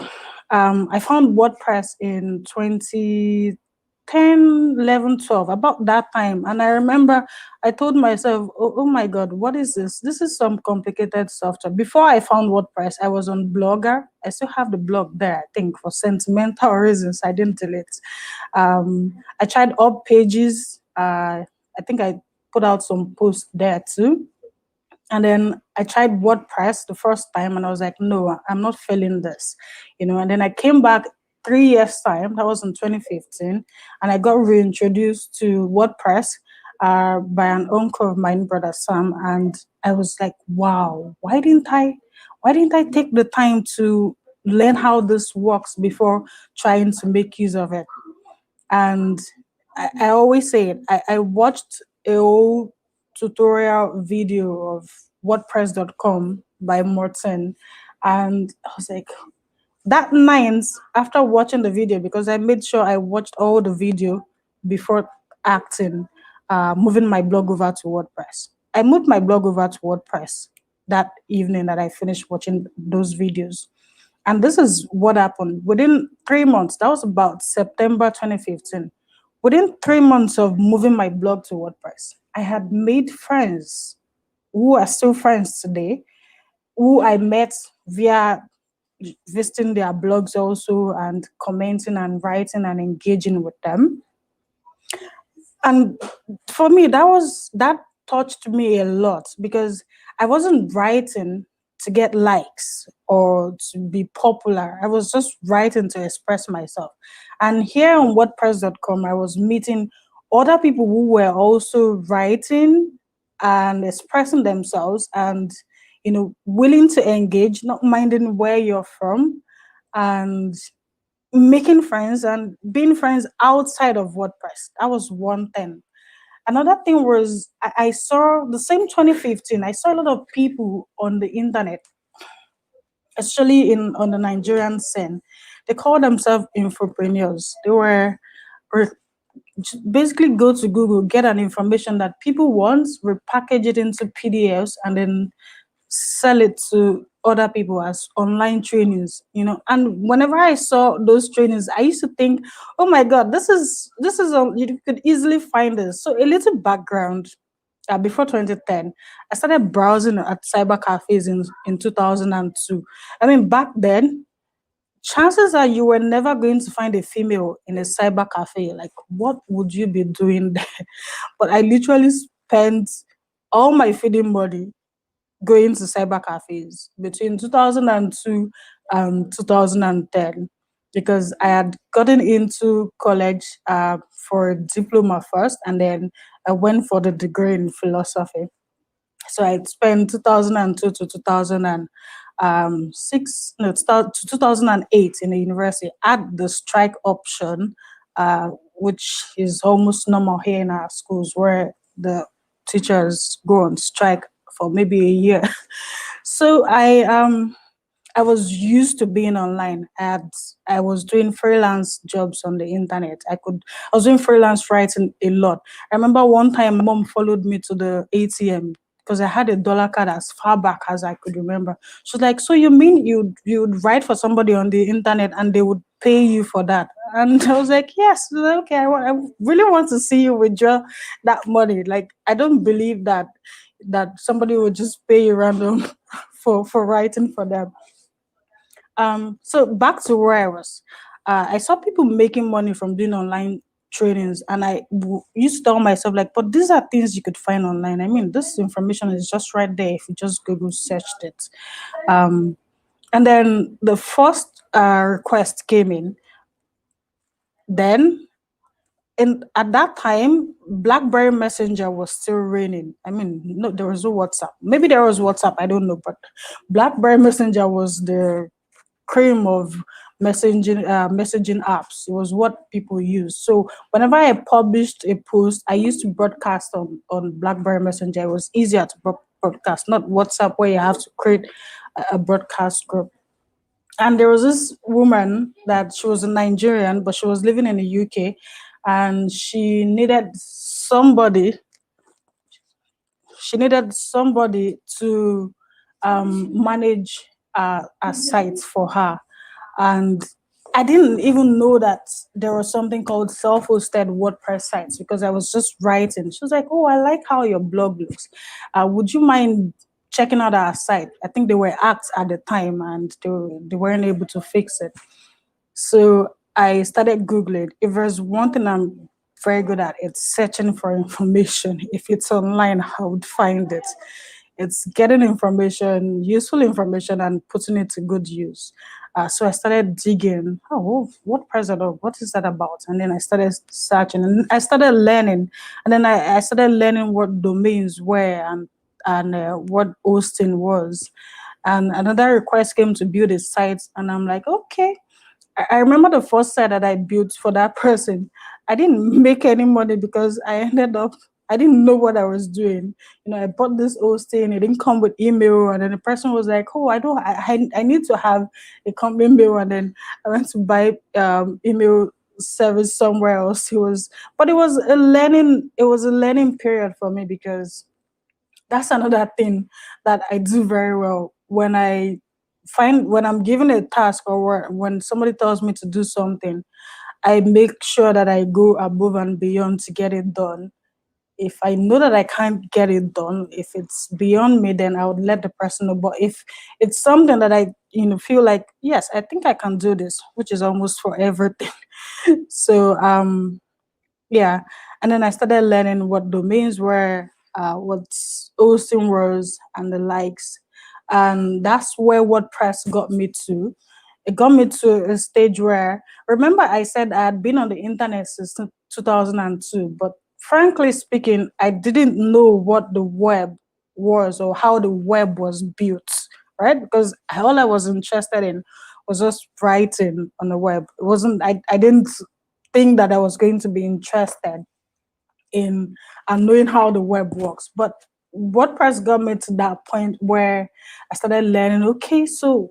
Speaker 5: I found WordPress in 2010, 11, 12, about that time. And I remember I told myself, oh my God, what is this? This is some complicated software. Before I found WordPress, I was on Blogger. I still have the blog there, I think, for sentimental reasons. I didn't delete. I tried Up Pages. I think I put out some posts there too. And then I tried WordPress the first time and I was like, no, I'm not feeling this, and then I came back 3 years time, that was in 2015, and I got reintroduced to WordPress by an uncle of mine, brother Sam, and I was like, wow, why didn't I take the time to learn how this works before trying to make use of it? And I always say it, I watched a whole tutorial video of WordPress.com by Morton, and I was like, that night after watching the video, because I made sure I watched all the video before acting, moving my blog over to WordPress. I moved my blog over to WordPress that evening that I finished watching those videos. And this is what happened. Within 3 months, that was about September 2015, within 3 months of moving my blog to WordPress, I had made friends who are still friends today, who I met via visiting their blogs also and commenting and writing and engaging with them. And for me, that touched me a lot, because I wasn't writing to get likes or to be popular. I was just writing to express myself. And here on WordPress.com, I was meeting other people who were also writing and expressing themselves and, willing to engage, not minding where you're from, and making friends and being friends outside of WordPress. That was one thing. Another thing was I saw the same 2015, I saw a lot of people on the internet, especially on the Nigerian scene. They call themselves infopreneurs. They were basically go to Google, get an information that people want, repackage it into PDFs, and then sell it to other people as online trainings, And whenever I saw those trainings, I used to think, oh my God, this is you could easily find this. So a little background. Before 2010, I started browsing at cyber cafes in 2002. I mean, back then, chances are you were never going to find a female in a cyber cafe. Like, what would you be doing there? But I literally spent all my feeding money going to cyber cafes between 2002 and 2010, because I had gotten into college for a diploma first, and then I went for the degree in philosophy. So I spent 2002 to 2006, no, to 2008 in the university at the strike option, which is almost normal here in our schools, where the teachers go on strike for maybe a year. So I was used to being online. I was doing freelance jobs on the internet. I was doing freelance writing a lot. I remember one time my mom followed me to the ATM because I had a dollar card as far back as I could remember. She was like, "So you mean you'd write for somebody on the internet and they would pay you for that?" And I was like, "Yes." Like, okay, I really want to see you withdraw that money. Like, I don't believe that somebody would just pay you random for writing for them. So back to where I was. I saw people making money from doing online trainings, and I used to tell myself, like, but these are things you could find online. I mean, this information is just right there if you just Google searched it. And then the first request came in. Then, at that time, BlackBerry Messenger was still reigning. I mean, no, there was no WhatsApp. Maybe there was WhatsApp, I don't know, but BlackBerry Messenger was the cream of messaging apps. It was what people used. So whenever I published a post, I used to broadcast on BlackBerry Messenger. It was easier to broadcast, not WhatsApp, where you have to create a broadcast group. And there was this woman that she was a Nigerian, but she was living in the UK, and she needed somebody to manage a site for her. And I didn't even know that there was something called self-hosted WordPress sites, because I was just writing. She was like, "Oh, I like how your blog looks. Would you mind checking out our site?" I think they were hacked at the time and they weren't able to fix it. So I started Googling. If there's one thing I'm very good at, it's searching for information. If it's online, I would find it. It's getting information, useful information, and putting it to good use. So I started digging. Oh, WordPress, what is that about? And then I started searching, and I started learning. And then I started learning what domains were and what hosting was. And another request came to build a site, and I'm like, okay. I remember the first site that I built for that person. I didn't make any money because I didn't know what I was doing. I bought this hosting, it didn't come with email, and then the person was like, "Oh, I need to have a company email," and then I went to buy email service somewhere else. It was a learning period for me, because that's another thing that I do very well. When I'm given a task, or when somebody tells me to do something, I make sure that I go above and beyond to get it done. if I know that I can't get it done, if it's beyond me, then I would let the person know. But if it's something that I, feel like, yes, I think I can do this, which is almost for everything. So, yeah. And then I started learning what domains were, what hosting was, and the likes. And that's where WordPress got me to. It got me to a stage where, remember I said I had been on the internet since 2002, but frankly speaking, I didn't know what the web was or how the web was built, right? Because all I was interested in was just writing on the web. It wasn't, I didn't think that I was going to be interested in and knowing how the web works. But WordPress got me to that point where I started learning, okay, so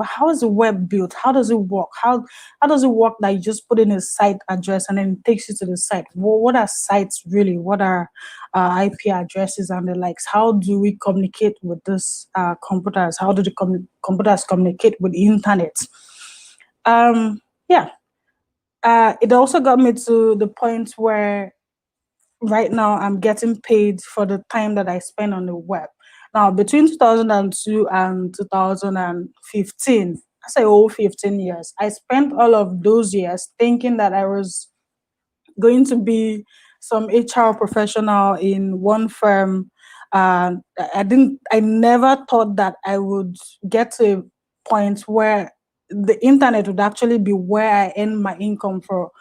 Speaker 5: how is the web built? How does it work? How does it work that you just put in a site address and then it takes you to the site? What are sites really? What are IP addresses and the likes? How do we communicate with these computers? How do the computers communicate with the internet? Yeah. It also got me to the point where right now I'm getting paid for the time that I spend on the web. Now, between 2002 and 2015, I say 15 years, I spent all of those years thinking that I was going to be some HR professional in one firm. I never thought that I would get to a point where the internet would actually be where I earn my income from.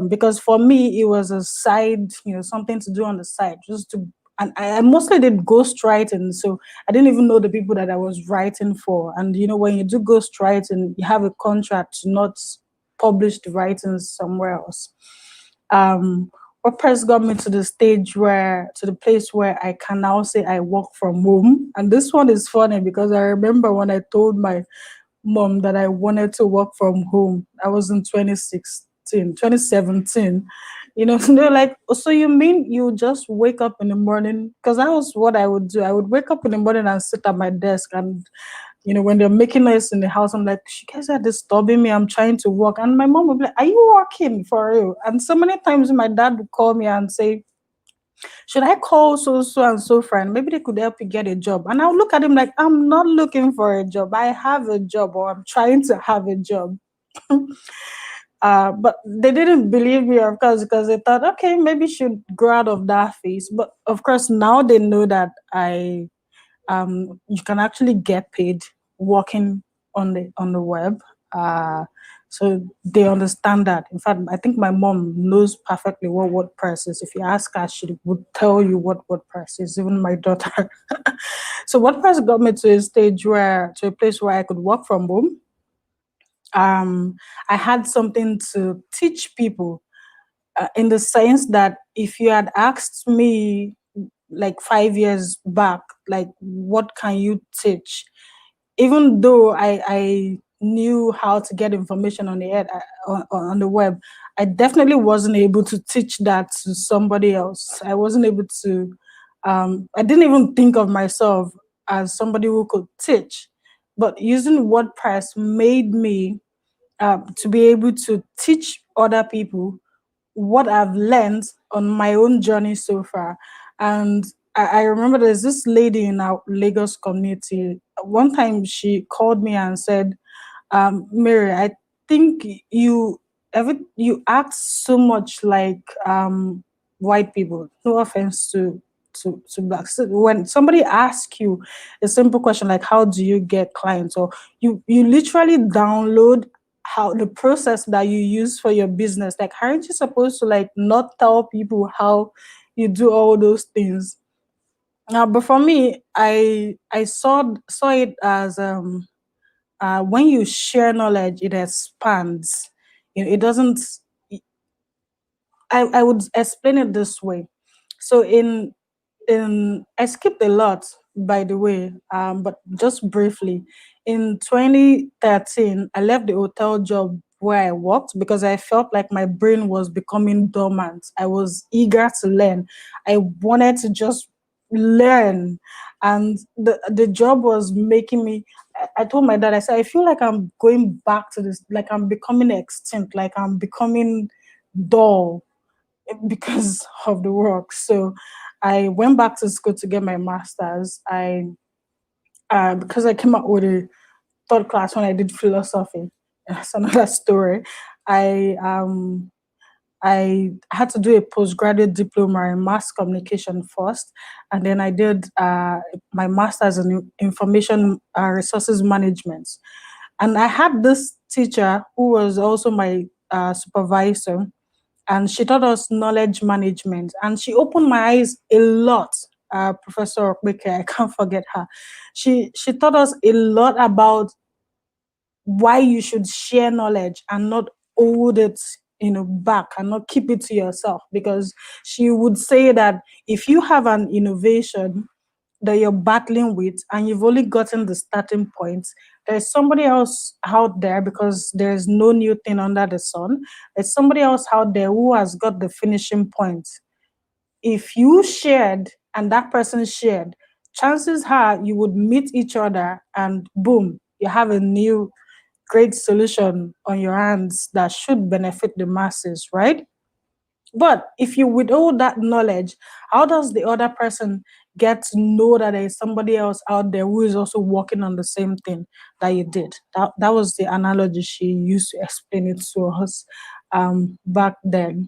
Speaker 5: Because for me, it was a side, something to do on the side, and I mostly did ghostwriting, so I didn't even know the people that I was writing for. And when you do ghostwriting, you have a contract to not publish the writings somewhere else. WordPress got me to the place where I can now say I work from home. And this one is funny because I remember when I told my mom that I wanted to work from home. I was in 2017. They're like, oh, so you mean you just wake up in the morning? Because that was what I would do. I would wake up in the morning and sit at my desk, and when they're making noise in the house, I'm like, you guys are disturbing me. I'm trying to work. And my mom would be like, are you working for real? And so many times my dad would call me and say, should I call so and so friend? Maybe they could help you get a job. And I'll look at him like, I'm not looking for a job. I have a job, or I'm trying to have a job. But they didn't believe me, of course, because they thought, okay, maybe she should grow out of that phase. But of course, now they know that you can actually get paid working on the web. So they understand that. In fact, I think my mom knows perfectly what WordPress is. If you ask her, she would tell you what WordPress is, even my daughter. So WordPress got me to a place where I could work from home. I had something to teach people, in the sense that if you had asked me like 5 years back, like, what can you teach? Even though I knew how to get information on the web, I definitely wasn't able to teach that to somebody else. I wasn't able to, I didn't even think of myself as somebody who could teach. But using WordPress made me to be able to teach other people what I've learned on my own journey so far. And I remember there's this lady in our Lagos community. One time she called me and said, Mary, I think you act so much like white people. No offense to blacks. So when somebody asks you a simple question like, how do you get clients? Or you literally download how the process that you use for your business. Like, aren't you supposed to like not tell people how you do all those things? Now, but for me, I saw it as when you share knowledge, it expands. It doesn't. I would explain it this way. So I skipped a lot, by the way, but just briefly. In 2013, I left the hotel job where I worked because I felt like my brain was becoming dormant. I was eager to learn. I wanted to just learn, and the job was making me. I told my dad, I said, I feel like I'm going back to this, like I'm becoming extinct, like I'm becoming dull. because of the work. So I went back to school to get my master's. Because I came out with a third class when I did philosophy. That's another story. I had to do a postgraduate diploma in mass communication first, and then I did my master's in information resources management. And I had this teacher who was also my supervisor, and she taught us knowledge management, and she opened my eyes a lot. Professor Okbeke, I can't forget her. She taught us a lot about why you should share knowledge and not hold it back and not keep it to yourself, because she would say that if you have an innovation that you're battling with and you've only gotten the starting point, there's somebody else out there, because there's no new thing under the sun. There's somebody else out there who has got the finishing point. If you shared and that person shared, chances are you would meet each other and boom, you have a new great solution on your hands that should benefit the masses, right? But if you withhold that knowledge, how does the other person get to know that there is somebody else out there who is also working on the same thing that you did? That was the analogy she used to explain it to us back then.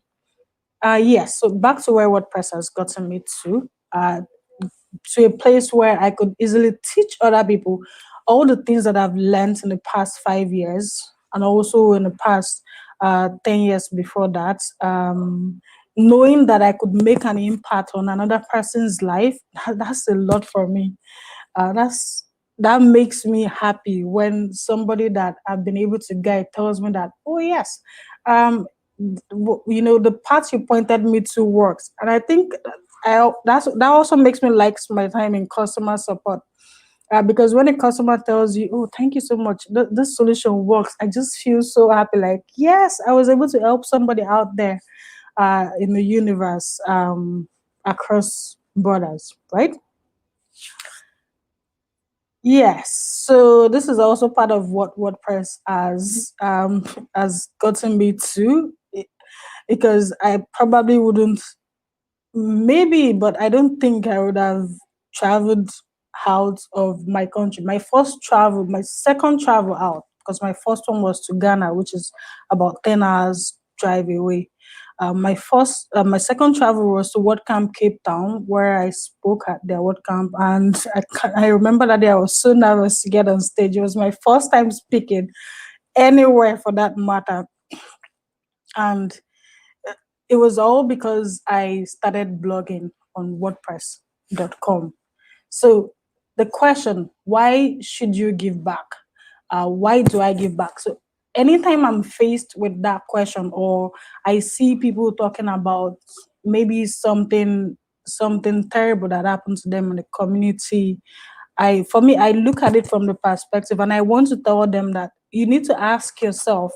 Speaker 5: Yes, so back to where WordPress has gotten me to a place where I could easily teach other people all the things that I've learned in the past 5 years, and also in the past 10 years before that. Knowing that I could make an impact on another person's life, that's a lot for me. That makes me happy when somebody that I've been able to guide tells me that, oh yes, the path you pointed me to works. And I think that also makes me like my time in customer support. Because when a customer tells you, oh, thank you so much, this solution works, I just feel so happy. Like, yes, I was able to help somebody out there in the universe, across borders, right? Yes. So this is also part of what WordPress has gotten me to, because I probably wouldn't, maybe, but I don't think I would have traveled out of my country. My second travel out, because my first one was to Ghana, which is about 10 hours drive away. My second travel was to WordCamp Cape Town, where I spoke at their WordCamp, and I remember that day I was so nervous to get on stage. It was my first time speaking anywhere, for that matter, and it was all because I started blogging on WordPress.com. So the question, why should you give back? Why do I give back? So anytime I'm faced with that question, or I see people talking about maybe something terrible that happened to them in the community, I look at it from the perspective, and I want to tell them that you need to ask yourself,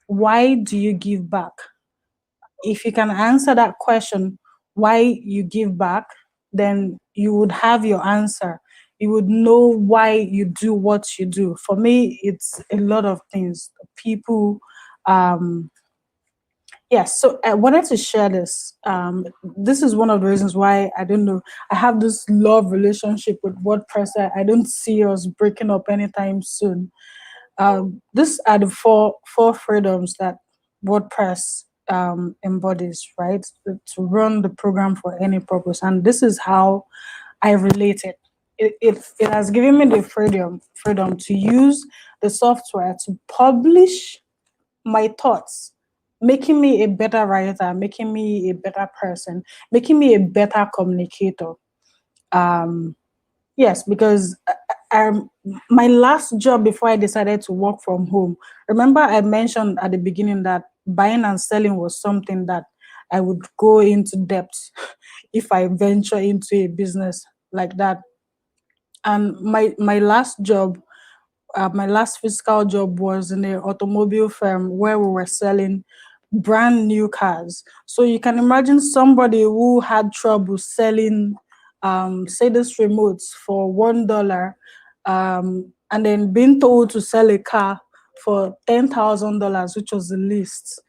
Speaker 5: why do you give back? If you can answer that question, why you give back, then you would have your answer. You would know why you do what you do. For me, it's a lot of things. People, yes. So I wanted to share this. This is one of the reasons why, I don't know, I have this love relationship with WordPress. I don't see us breaking up anytime soon. These are the four freedoms that WordPress embodies, right? To run the program for any purpose. And this is how I relate it. It has given me the freedom to use the software to publish my thoughts, making me a better writer, making me a better person, making me a better communicator. Yes, because my last job before I decided to work from home, remember I mentioned at the beginning that buying and selling was something that I would go into depth if I venture into a business like that. And my last job, my last physical job was in an automobile firm where we were selling brand new cars. So you can imagine somebody who had trouble selling, say, this remotes for $1, and then being told to sell a car for $10,000, which was the least.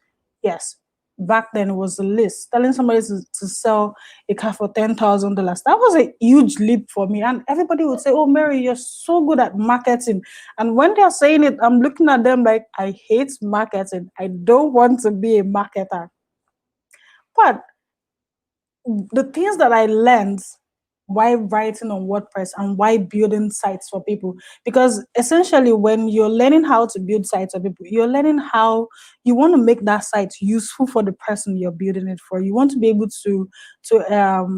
Speaker 5: Yes, back then it was a list telling somebody to sell a car for $10,000. That was a huge leap for me. And everybody would say, "Oh, Mary, you're so good at marketing." And when they're saying it, I'm looking at them like, I hate marketing. I don't want to be a marketer. But the things that I learned while writing on WordPress and why building sites for people, because essentially when you're learning how to build sites for people, you're learning how you want to make that site useful for the person you're building it for. You want to be able to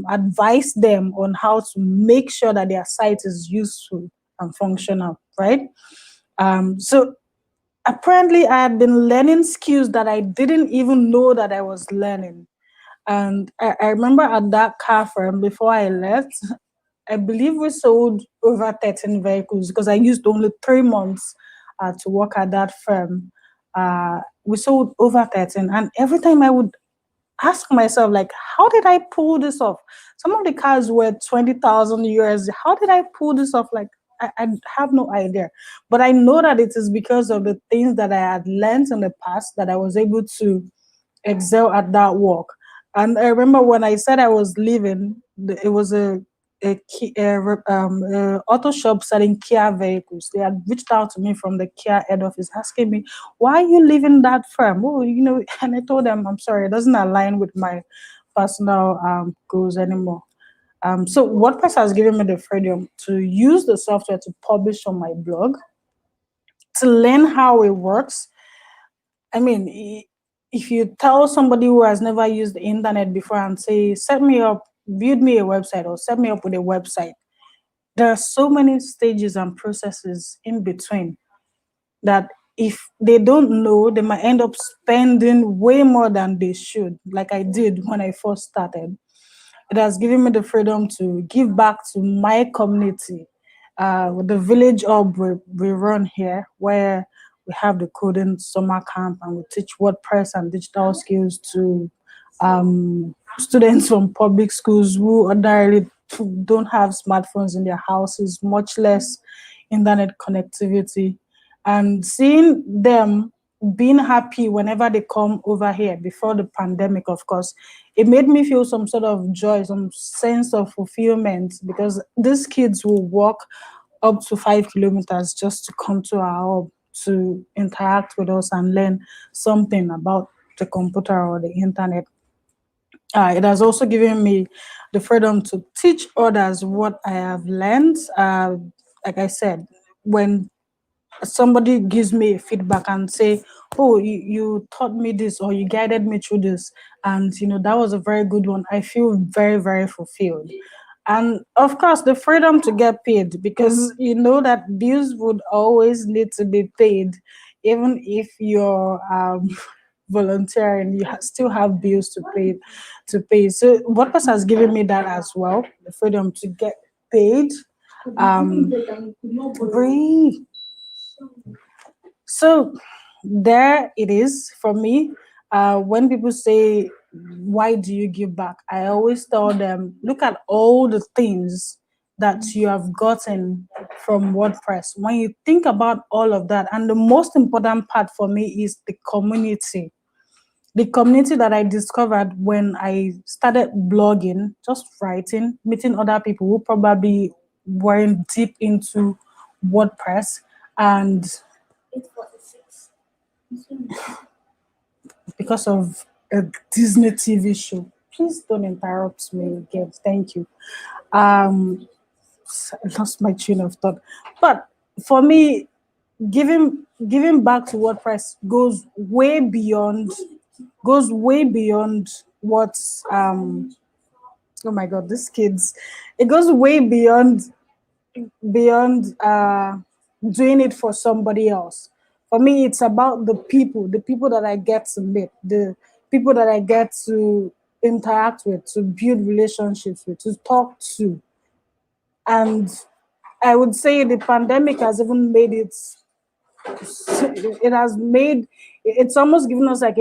Speaker 5: advise them on how to make sure that their site is useful and functional, right? So apparently I had been learning skills that I didn't even know that I was learning. And I remember at that car firm, before I left, I believe we sold over 13 vehicles because I used only 3 months to work at that firm. We sold over 13. And every time I would ask myself, like, how did I pull this off? Some of the cars were 20,000 euros. How did I pull this off? Like, I have no idea. But I know that it is because of the things that I had learned in the past that I was able to excel at that work. And I remember when I said I was leaving, it was a auto shop selling Kia vehicles. They had reached out to me from the Kia head office asking me, "Why are you leaving that firm?" Oh, and I told them, "I'm sorry, it doesn't align with my personal goals anymore." So WordPress has given me the freedom to use the software to publish on my blog, to learn how it works. I mean, if you tell somebody who has never used the internet before and say, "Set me up, build me a website," or "Set me up with a website," there are so many stages and processes in between that if they don't know, they might end up spending way more than they should, like I did when I first started. It has given me the freedom to give back to my community. With the village hub we run here, where we have the coding summer camp and we teach WordPress and digital skills to students from public schools who ordinarily don't have smartphones in their houses, much less internet connectivity. And seeing them being happy whenever they come over here before the pandemic, of course, it made me feel some sort of joy, some sense of fulfillment, because these kids will walk up to 5 kilometers just to come to our hub to interact with us and learn something about the computer or the internet. It has also given me the freedom to teach others what I have learned. Like I said, when somebody gives me feedback and say, "Oh, you taught me this, or you guided me through this, and that was a very good one," I feel very, very fulfilled. And of course, the freedom to get paid, because you know that bills would always need to be paid, even if you're volunteering, you still have bills to pay. So WordPress has given me that as well, the freedom to get paid. Breathe. So there it is for me. When people say, "Why do you give back?" I always tell them, look at all the things that you have gotten from WordPress. When you think about all of that, and the most important part for me is the community. The community that I discovered when I started blogging, just writing, meeting other people who probably weren't deep into WordPress, and because of a Disney TV show. Please don't interrupt me again. Thank you. I lost my train of thought. But for me, giving back to WordPress goes way beyond what's oh my god, these kids. It goes way beyond doing it for somebody else. For me, it's about the people that I get to meet, the people that I get to interact with, to build relationships with, to talk to. And I would say the pandemic has even made it's almost given us like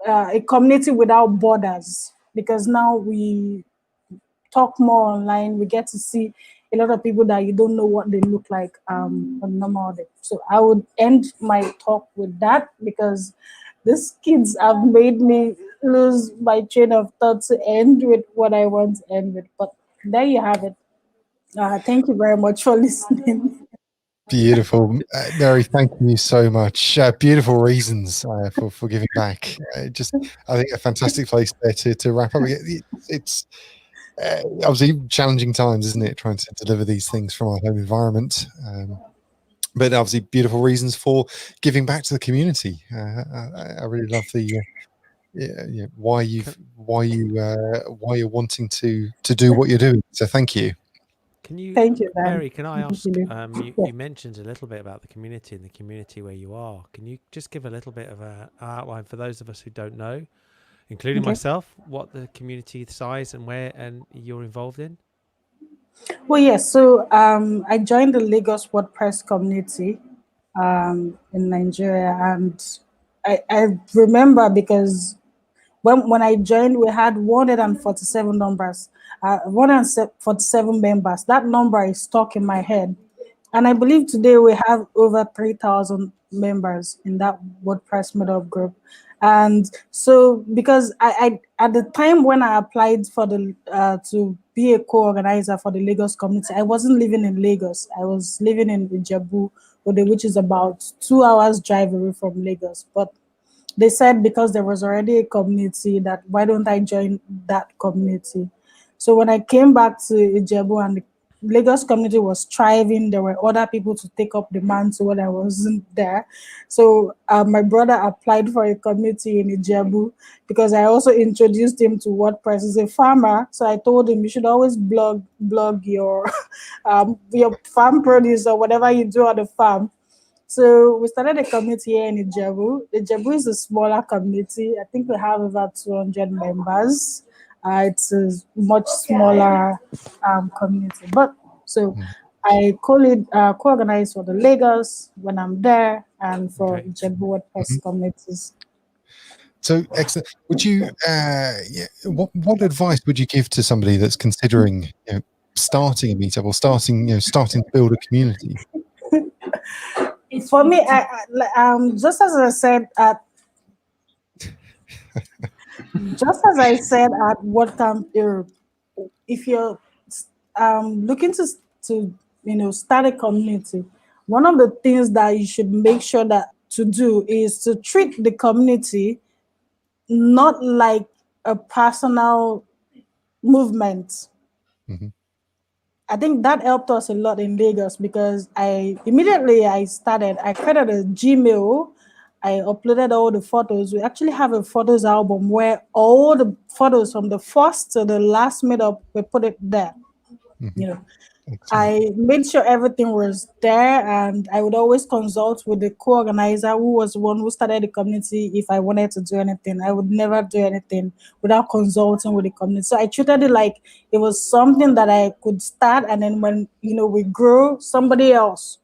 Speaker 5: a community without borders, because now we talk more online. We get to see a lot of people that you don't know what they look like on normal day. So I would end my talk with that, because these kids have made me lose my train of thought to end with what I want to end with. But there you have it. Thank you very much for listening.
Speaker 2: Beautiful. Mary, thank you so much. Beautiful reasons for giving back. Just, I think, a fantastic place there to wrap up. It's obviously challenging times, isn't it, trying to deliver these things from our home environment. But obviously beautiful reasons for giving back to the community. I really love the why you're wanting to do what you're doing. So thank you.
Speaker 5: Thank you, Dan.
Speaker 1: Mary, can I ask, you
Speaker 5: Yeah.
Speaker 1: mentioned a little bit about the community and the community where you are. Can you just give a little bit of an outline for those of us who don't know, including myself, what the community size and where and you're involved in?
Speaker 5: Well, yes. So I joined the Lagos WordPress community in Nigeria, and I remember because when I joined, we had 147 numbers, 147 members. That number is stuck in my head. And I believe today we have over 3,000 members in that WordPress meetup group. And so, because I at the time when I applied for the to be a co-organizer for the Lagos community, I wasn't living in Lagos. I was living in Ijebu, which is about 2 hours drive away from Lagos. But they said because there was already a community, that why don't I join that community? So when I came back to Ijebu and the Lagos community was thriving, there were other people to take up the mantle when I wasn't there. So my brother applied for a community in Ijebu because I also introduced him to WordPress. He's a farmer, so I told him you should always blog your farm produce or whatever you do on the farm. So we started a community here in Ijebu. Ijebu is a smaller community. I think we have over 200 members. It's a much smaller community. But so I co-organize for the Lagos when I'm there and for Ijebu WordPress communities.
Speaker 2: So excellent. Would you, what advice would you give to somebody that's considering, starting a meetup or starting to build a community?
Speaker 5: For me, just as I said at WordCamp Europe, if you're looking to start a community, one of the things that you should make sure that to do is to treat the community not like a personal movement. I think that helped us a lot in Lagos because I created a Gmail. I uploaded all the photos. We actually have a photos album where all the photos from the first to the last meetup, we put it there. I made sure everything was there, and I would always consult with the co-organizer, who was the one who started the community. If I wanted to do anything, I would never do anything without consulting with the community. So I treated it like it was something that I could start, and then when we grow, somebody else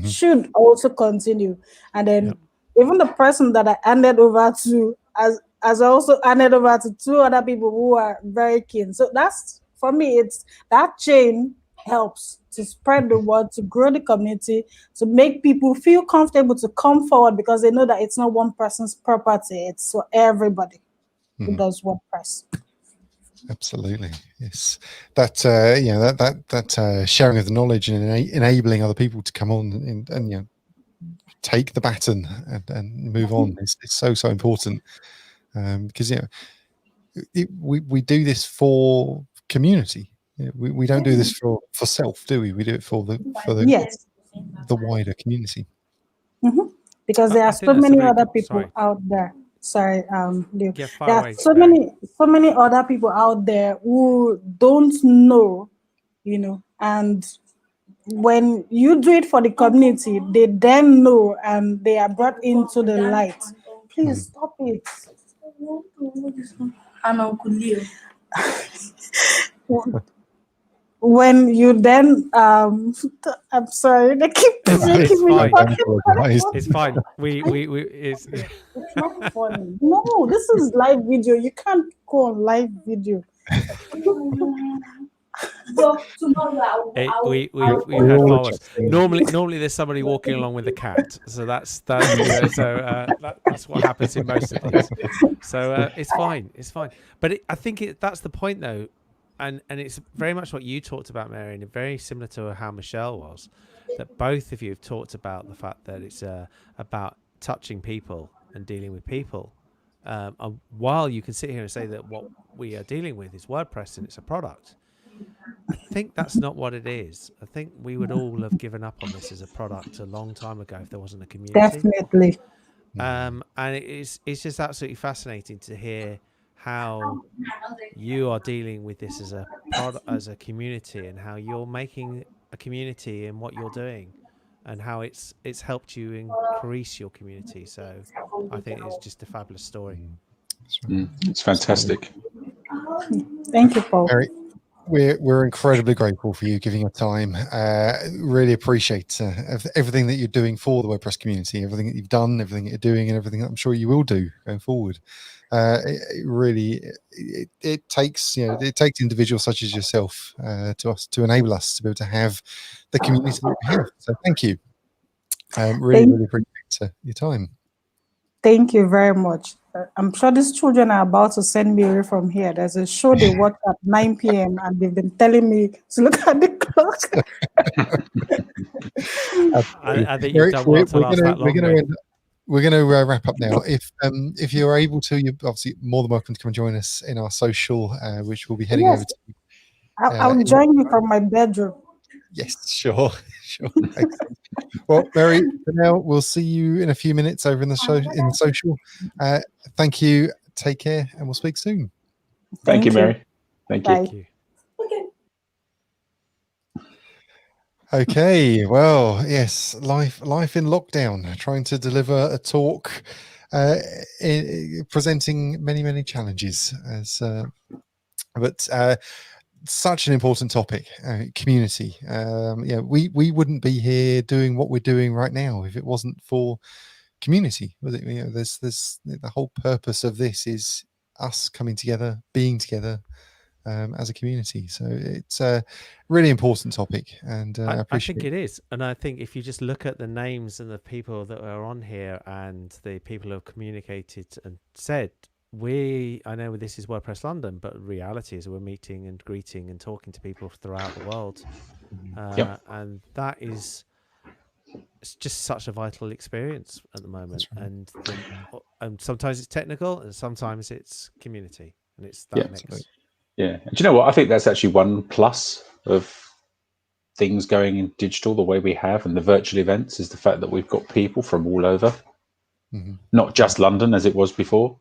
Speaker 5: should also continue. And then even the person that I handed over to as also handed over to 2 other people who are very keen. So that's, for me, it's that chain helps to spread the word, to grow the community, to make people feel comfortable to come forward because they know that it's not one person's property, it's for everybody who does WordPress.
Speaker 2: Absolutely, yes. That that sharing of the knowledge and enabling other people to come on and take the baton and move on is so important, because we do this for community. We don't do this for self, do we? We do it for the wider community.
Speaker 5: Because there are so many other people out there. Sorry, there are so many other people out there who don't know, and when you do it for the community, they then know and they are brought into the light. Please stop it. When you then I'm sorry, they keep making me
Speaker 1: it's fine. It's
Speaker 5: not funny. No, this is live video. You can't go on live video.
Speaker 1: We've had far worse. Normally there's somebody walking along with a cat, so that's what happens in most of these. So it's fine. But I think that's the point though, and it's very much what you talked about, Mary, and very similar to how Michelle was. That both of you have talked about the fact that it's about touching people and dealing with people. And while you can sit here and say that what we are dealing with is WordPress and it's a product, I think that's not what it is. I think we would all have given up on this as a product a long time ago if there wasn't a community.
Speaker 5: Definitely.
Speaker 1: And it's just absolutely fascinating to hear how you are dealing with this as a product, as a community, and how you're making a community in what you're doing, and how it's helped you increase your community. So I think it's just a fabulous story.
Speaker 3: It's fantastic.
Speaker 5: Thank you, Paul.
Speaker 2: We're incredibly grateful for you giving your time. Really appreciate everything that you're doing for the WordPress community, everything that you've done, everything that you're doing, and everything that I'm sure you will do going forward. It takes individuals such as yourself to enable us to be able to have the community that we have. So thank you. Really appreciate your time.
Speaker 5: Thank you very much. I'm sure these children are about to send me away from here. There's a show they watch at 9 p.m. and they've been telling me to look at the clock.
Speaker 1: I think you've done well to last that long.
Speaker 2: We're going to wrap up now. If you're able to, you're obviously more than welcome to come and join us in our social, which we'll be heading over to.
Speaker 5: I'll join you from my bedroom.
Speaker 2: Yes, sure. Well, Mary, for now, we'll see you in a few minutes over in the show in the social. Thank you. Take care, and we'll speak soon.
Speaker 3: Thank you, Mary. Thank you.
Speaker 1: Thank you.
Speaker 2: Okay, well, yes, life in lockdown, trying to deliver a talk, presenting many challenges, but such an important topic, community. We wouldn't be here doing what we're doing right now if it wasn't for community, was it? There's the whole purpose of this is us coming together, being together. As a community, so it's a really important topic, and I think
Speaker 1: it is. And I think if you just look at the names and the people that are on here and the people who have communicated and said, I know this is WordPress London, but reality is we're meeting and greeting and talking to people throughout the world, and that is it's just such a vital experience at the moment. Right. And sometimes it's technical, and sometimes it's community, and it's that mix. Absolutely.
Speaker 3: Yeah. And do you know what? I think that's actually one plus of things going in digital the way we have and the virtual events is the fact that we've got people from all over, not just London as it was before.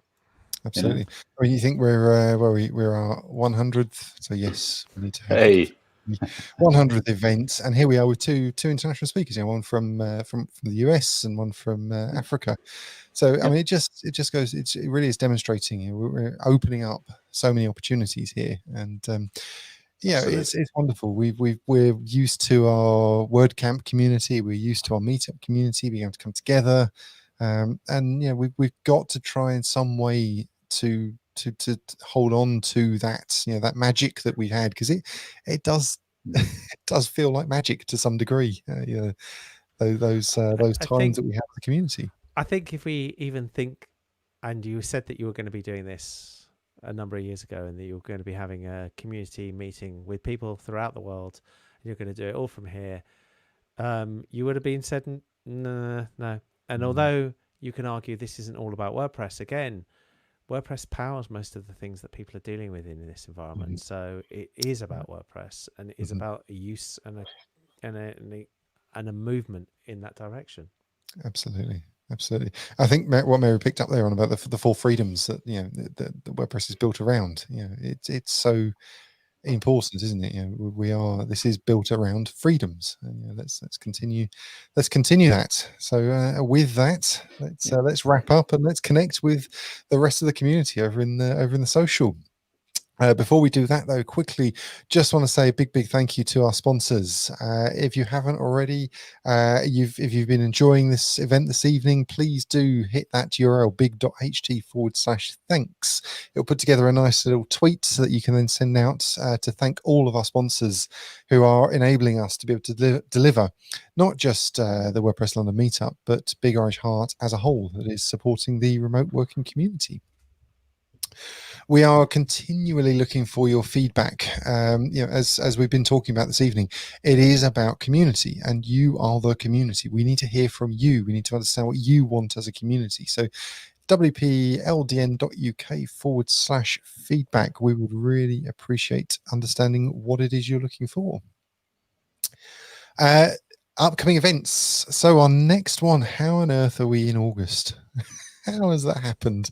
Speaker 2: Absolutely. I mean, you think we're our 100th, so yes, we need to have 100th events, and here we are with two international speakers. One from the US and one from Africa. So I mean, it just goes. It really is demonstrating. We're opening up so many opportunities here, and it's wonderful. We're used to our WordCamp community. We're used to our meetup community being able to come together, and we've got to try in some way to hold on to that that magic that we had, because it does it does feel like magic to some degree. Those times that we have with the community.
Speaker 1: I think if we even think, and you said that you were going to be doing this a number of years ago, and that you were going to be having a community meeting with people throughout the world, and you're going to do it all from here, you would have been said no. And although you can argue this isn't all about WordPress, again, WordPress powers most of the things that people are dealing with in this environment. So it is about WordPress, and it is about a use and a movement in that direction.
Speaker 2: Absolutely. I think what Mary picked up there on about the 4 freedoms that that WordPress is built around. It's so important, isn't it? This is built around freedoms, and let's continue that. So with that, let's wrap up and let's connect with the rest of the community over in the social. Before we do that, though, quickly, just want to say a big thank you to our sponsors. If you haven't already, if you've been enjoying this event this evening, please do hit that URL big.ht/thanks. It'll put together a nice little tweet so that you can then send out to thank all of our sponsors who are enabling us to be able to deliver not just the WordPress London meetup, but Big Irish Heart as a whole that is supporting the remote working community. We are continually looking for your feedback. As we've been talking about this evening, it is about community, and you are the community. We need to hear from you. We need to understand what you want as a community. So wpldn.uk/feedback. We would really appreciate understanding what it is you're looking for. Upcoming events. So our next one, how on earth are we in August? How has that happened?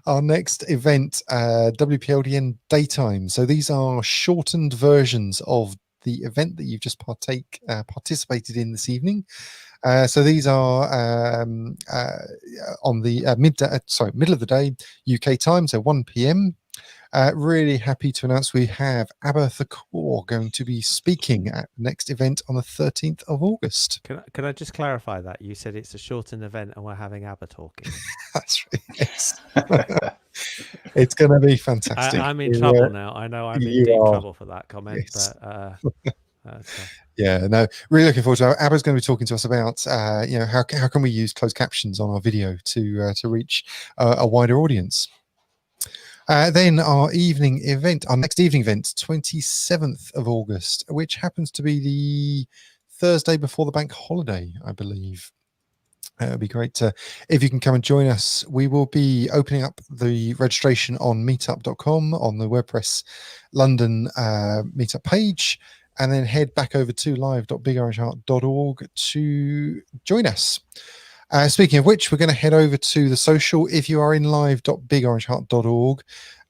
Speaker 2: Our next event, WPLDN Daytime. So these are shortened versions of the event that you've just participated in this evening. So these are on the middle of the day UK time, so 1 p.m. Really happy to announce we have Abba Thakor going to be speaking at the next event on the 13th of August.
Speaker 1: Can I just clarify that? You said it's a shortened event and we're having Abba talking.
Speaker 2: That's right. Yes. It's going to be fantastic.
Speaker 1: I'm in trouble now. I know I'm in deep trouble for that comment.
Speaker 2: Yes.
Speaker 1: But
Speaker 2: yeah, no, really looking forward to it. Abba's going to be talking to us about how can we use closed captions on our video to reach a wider audience. Then our next evening event, 27th of August, which happens to be the Thursday before the bank holiday, I believe. It would be great if you can come and join us. We will be opening up the registration on meetup.com on the WordPress London meetup page, and then head back over to live.bigirishheart.org to join us. Speaking of which, we're going to head over to the social. If you are in live.bigirishheart.org,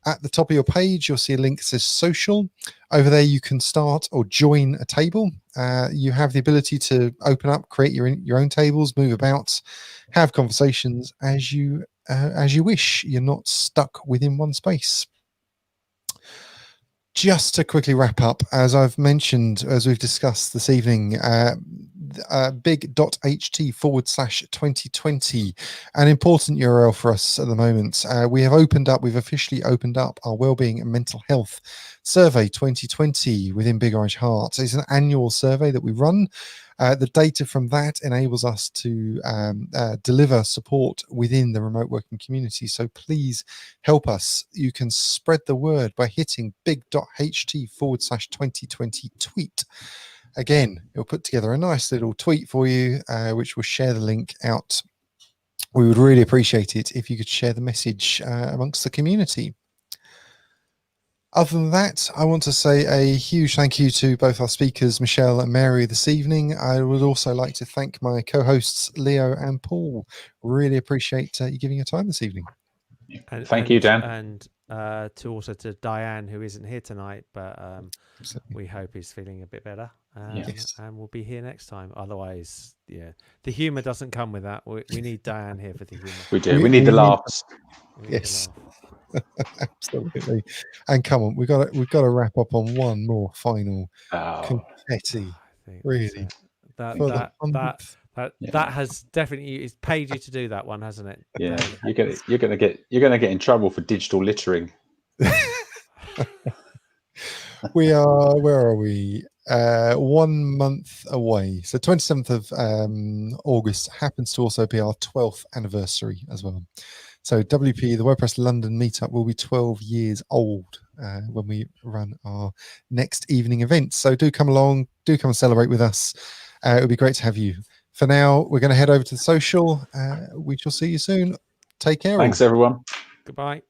Speaker 2: at the top of your page, you'll see a link that says social. Over there, you can start or join a table. You have the ability to open up, create your own tables, move about, have conversations as you wish. You're not stuck within one space. Just to quickly wrap up, as I've mentioned, as we've discussed this evening, big.ht/2020, an important URL for us at the moment. We've officially opened up our Wellbeing and Mental Health Survey 2020 within Big Irish Heart. It's an annual survey that we run. The data from that enables us to deliver support within the remote working community. So please help us. You can spread the word by hitting big.ht/2020 tweet. Again, it'll put together a nice little tweet for you, which will share the link out. We would really appreciate it if you could share the message amongst the community. Other than that, I want to say a huge thank you to both our speakers, Michelle and Mary, this evening. I would also like to thank my co-hosts, Leo and Paul. Really appreciate you giving your time this evening.
Speaker 3: Thank you, Dan.
Speaker 1: And to Diane, who isn't here tonight, but we hope is feeling a bit better.
Speaker 2: Yes.
Speaker 1: And we'll be here next time. Otherwise, yeah, the humour doesn't come with that. We need Diane here for the humour.
Speaker 3: We do. We need the laughs.
Speaker 2: Yes. Absolutely. And come on, we've got to wrap up on one more final confetti. Really,
Speaker 1: that has definitely, it's paid you to do that one, hasn't it?
Speaker 3: Yeah, you're gonna get in trouble for digital littering.
Speaker 2: We are. Where are we? 1 month away. So 27th of August happens to also be our 12th anniversary as well. So WP, the WordPress London meetup, will be 12 years old when we run our next evening event. So do come along, do come and celebrate with us. It would be great to have you. For now, we're going to head over to the social. We shall see you soon. Take care.
Speaker 3: Thanks, everyone.
Speaker 1: Goodbye.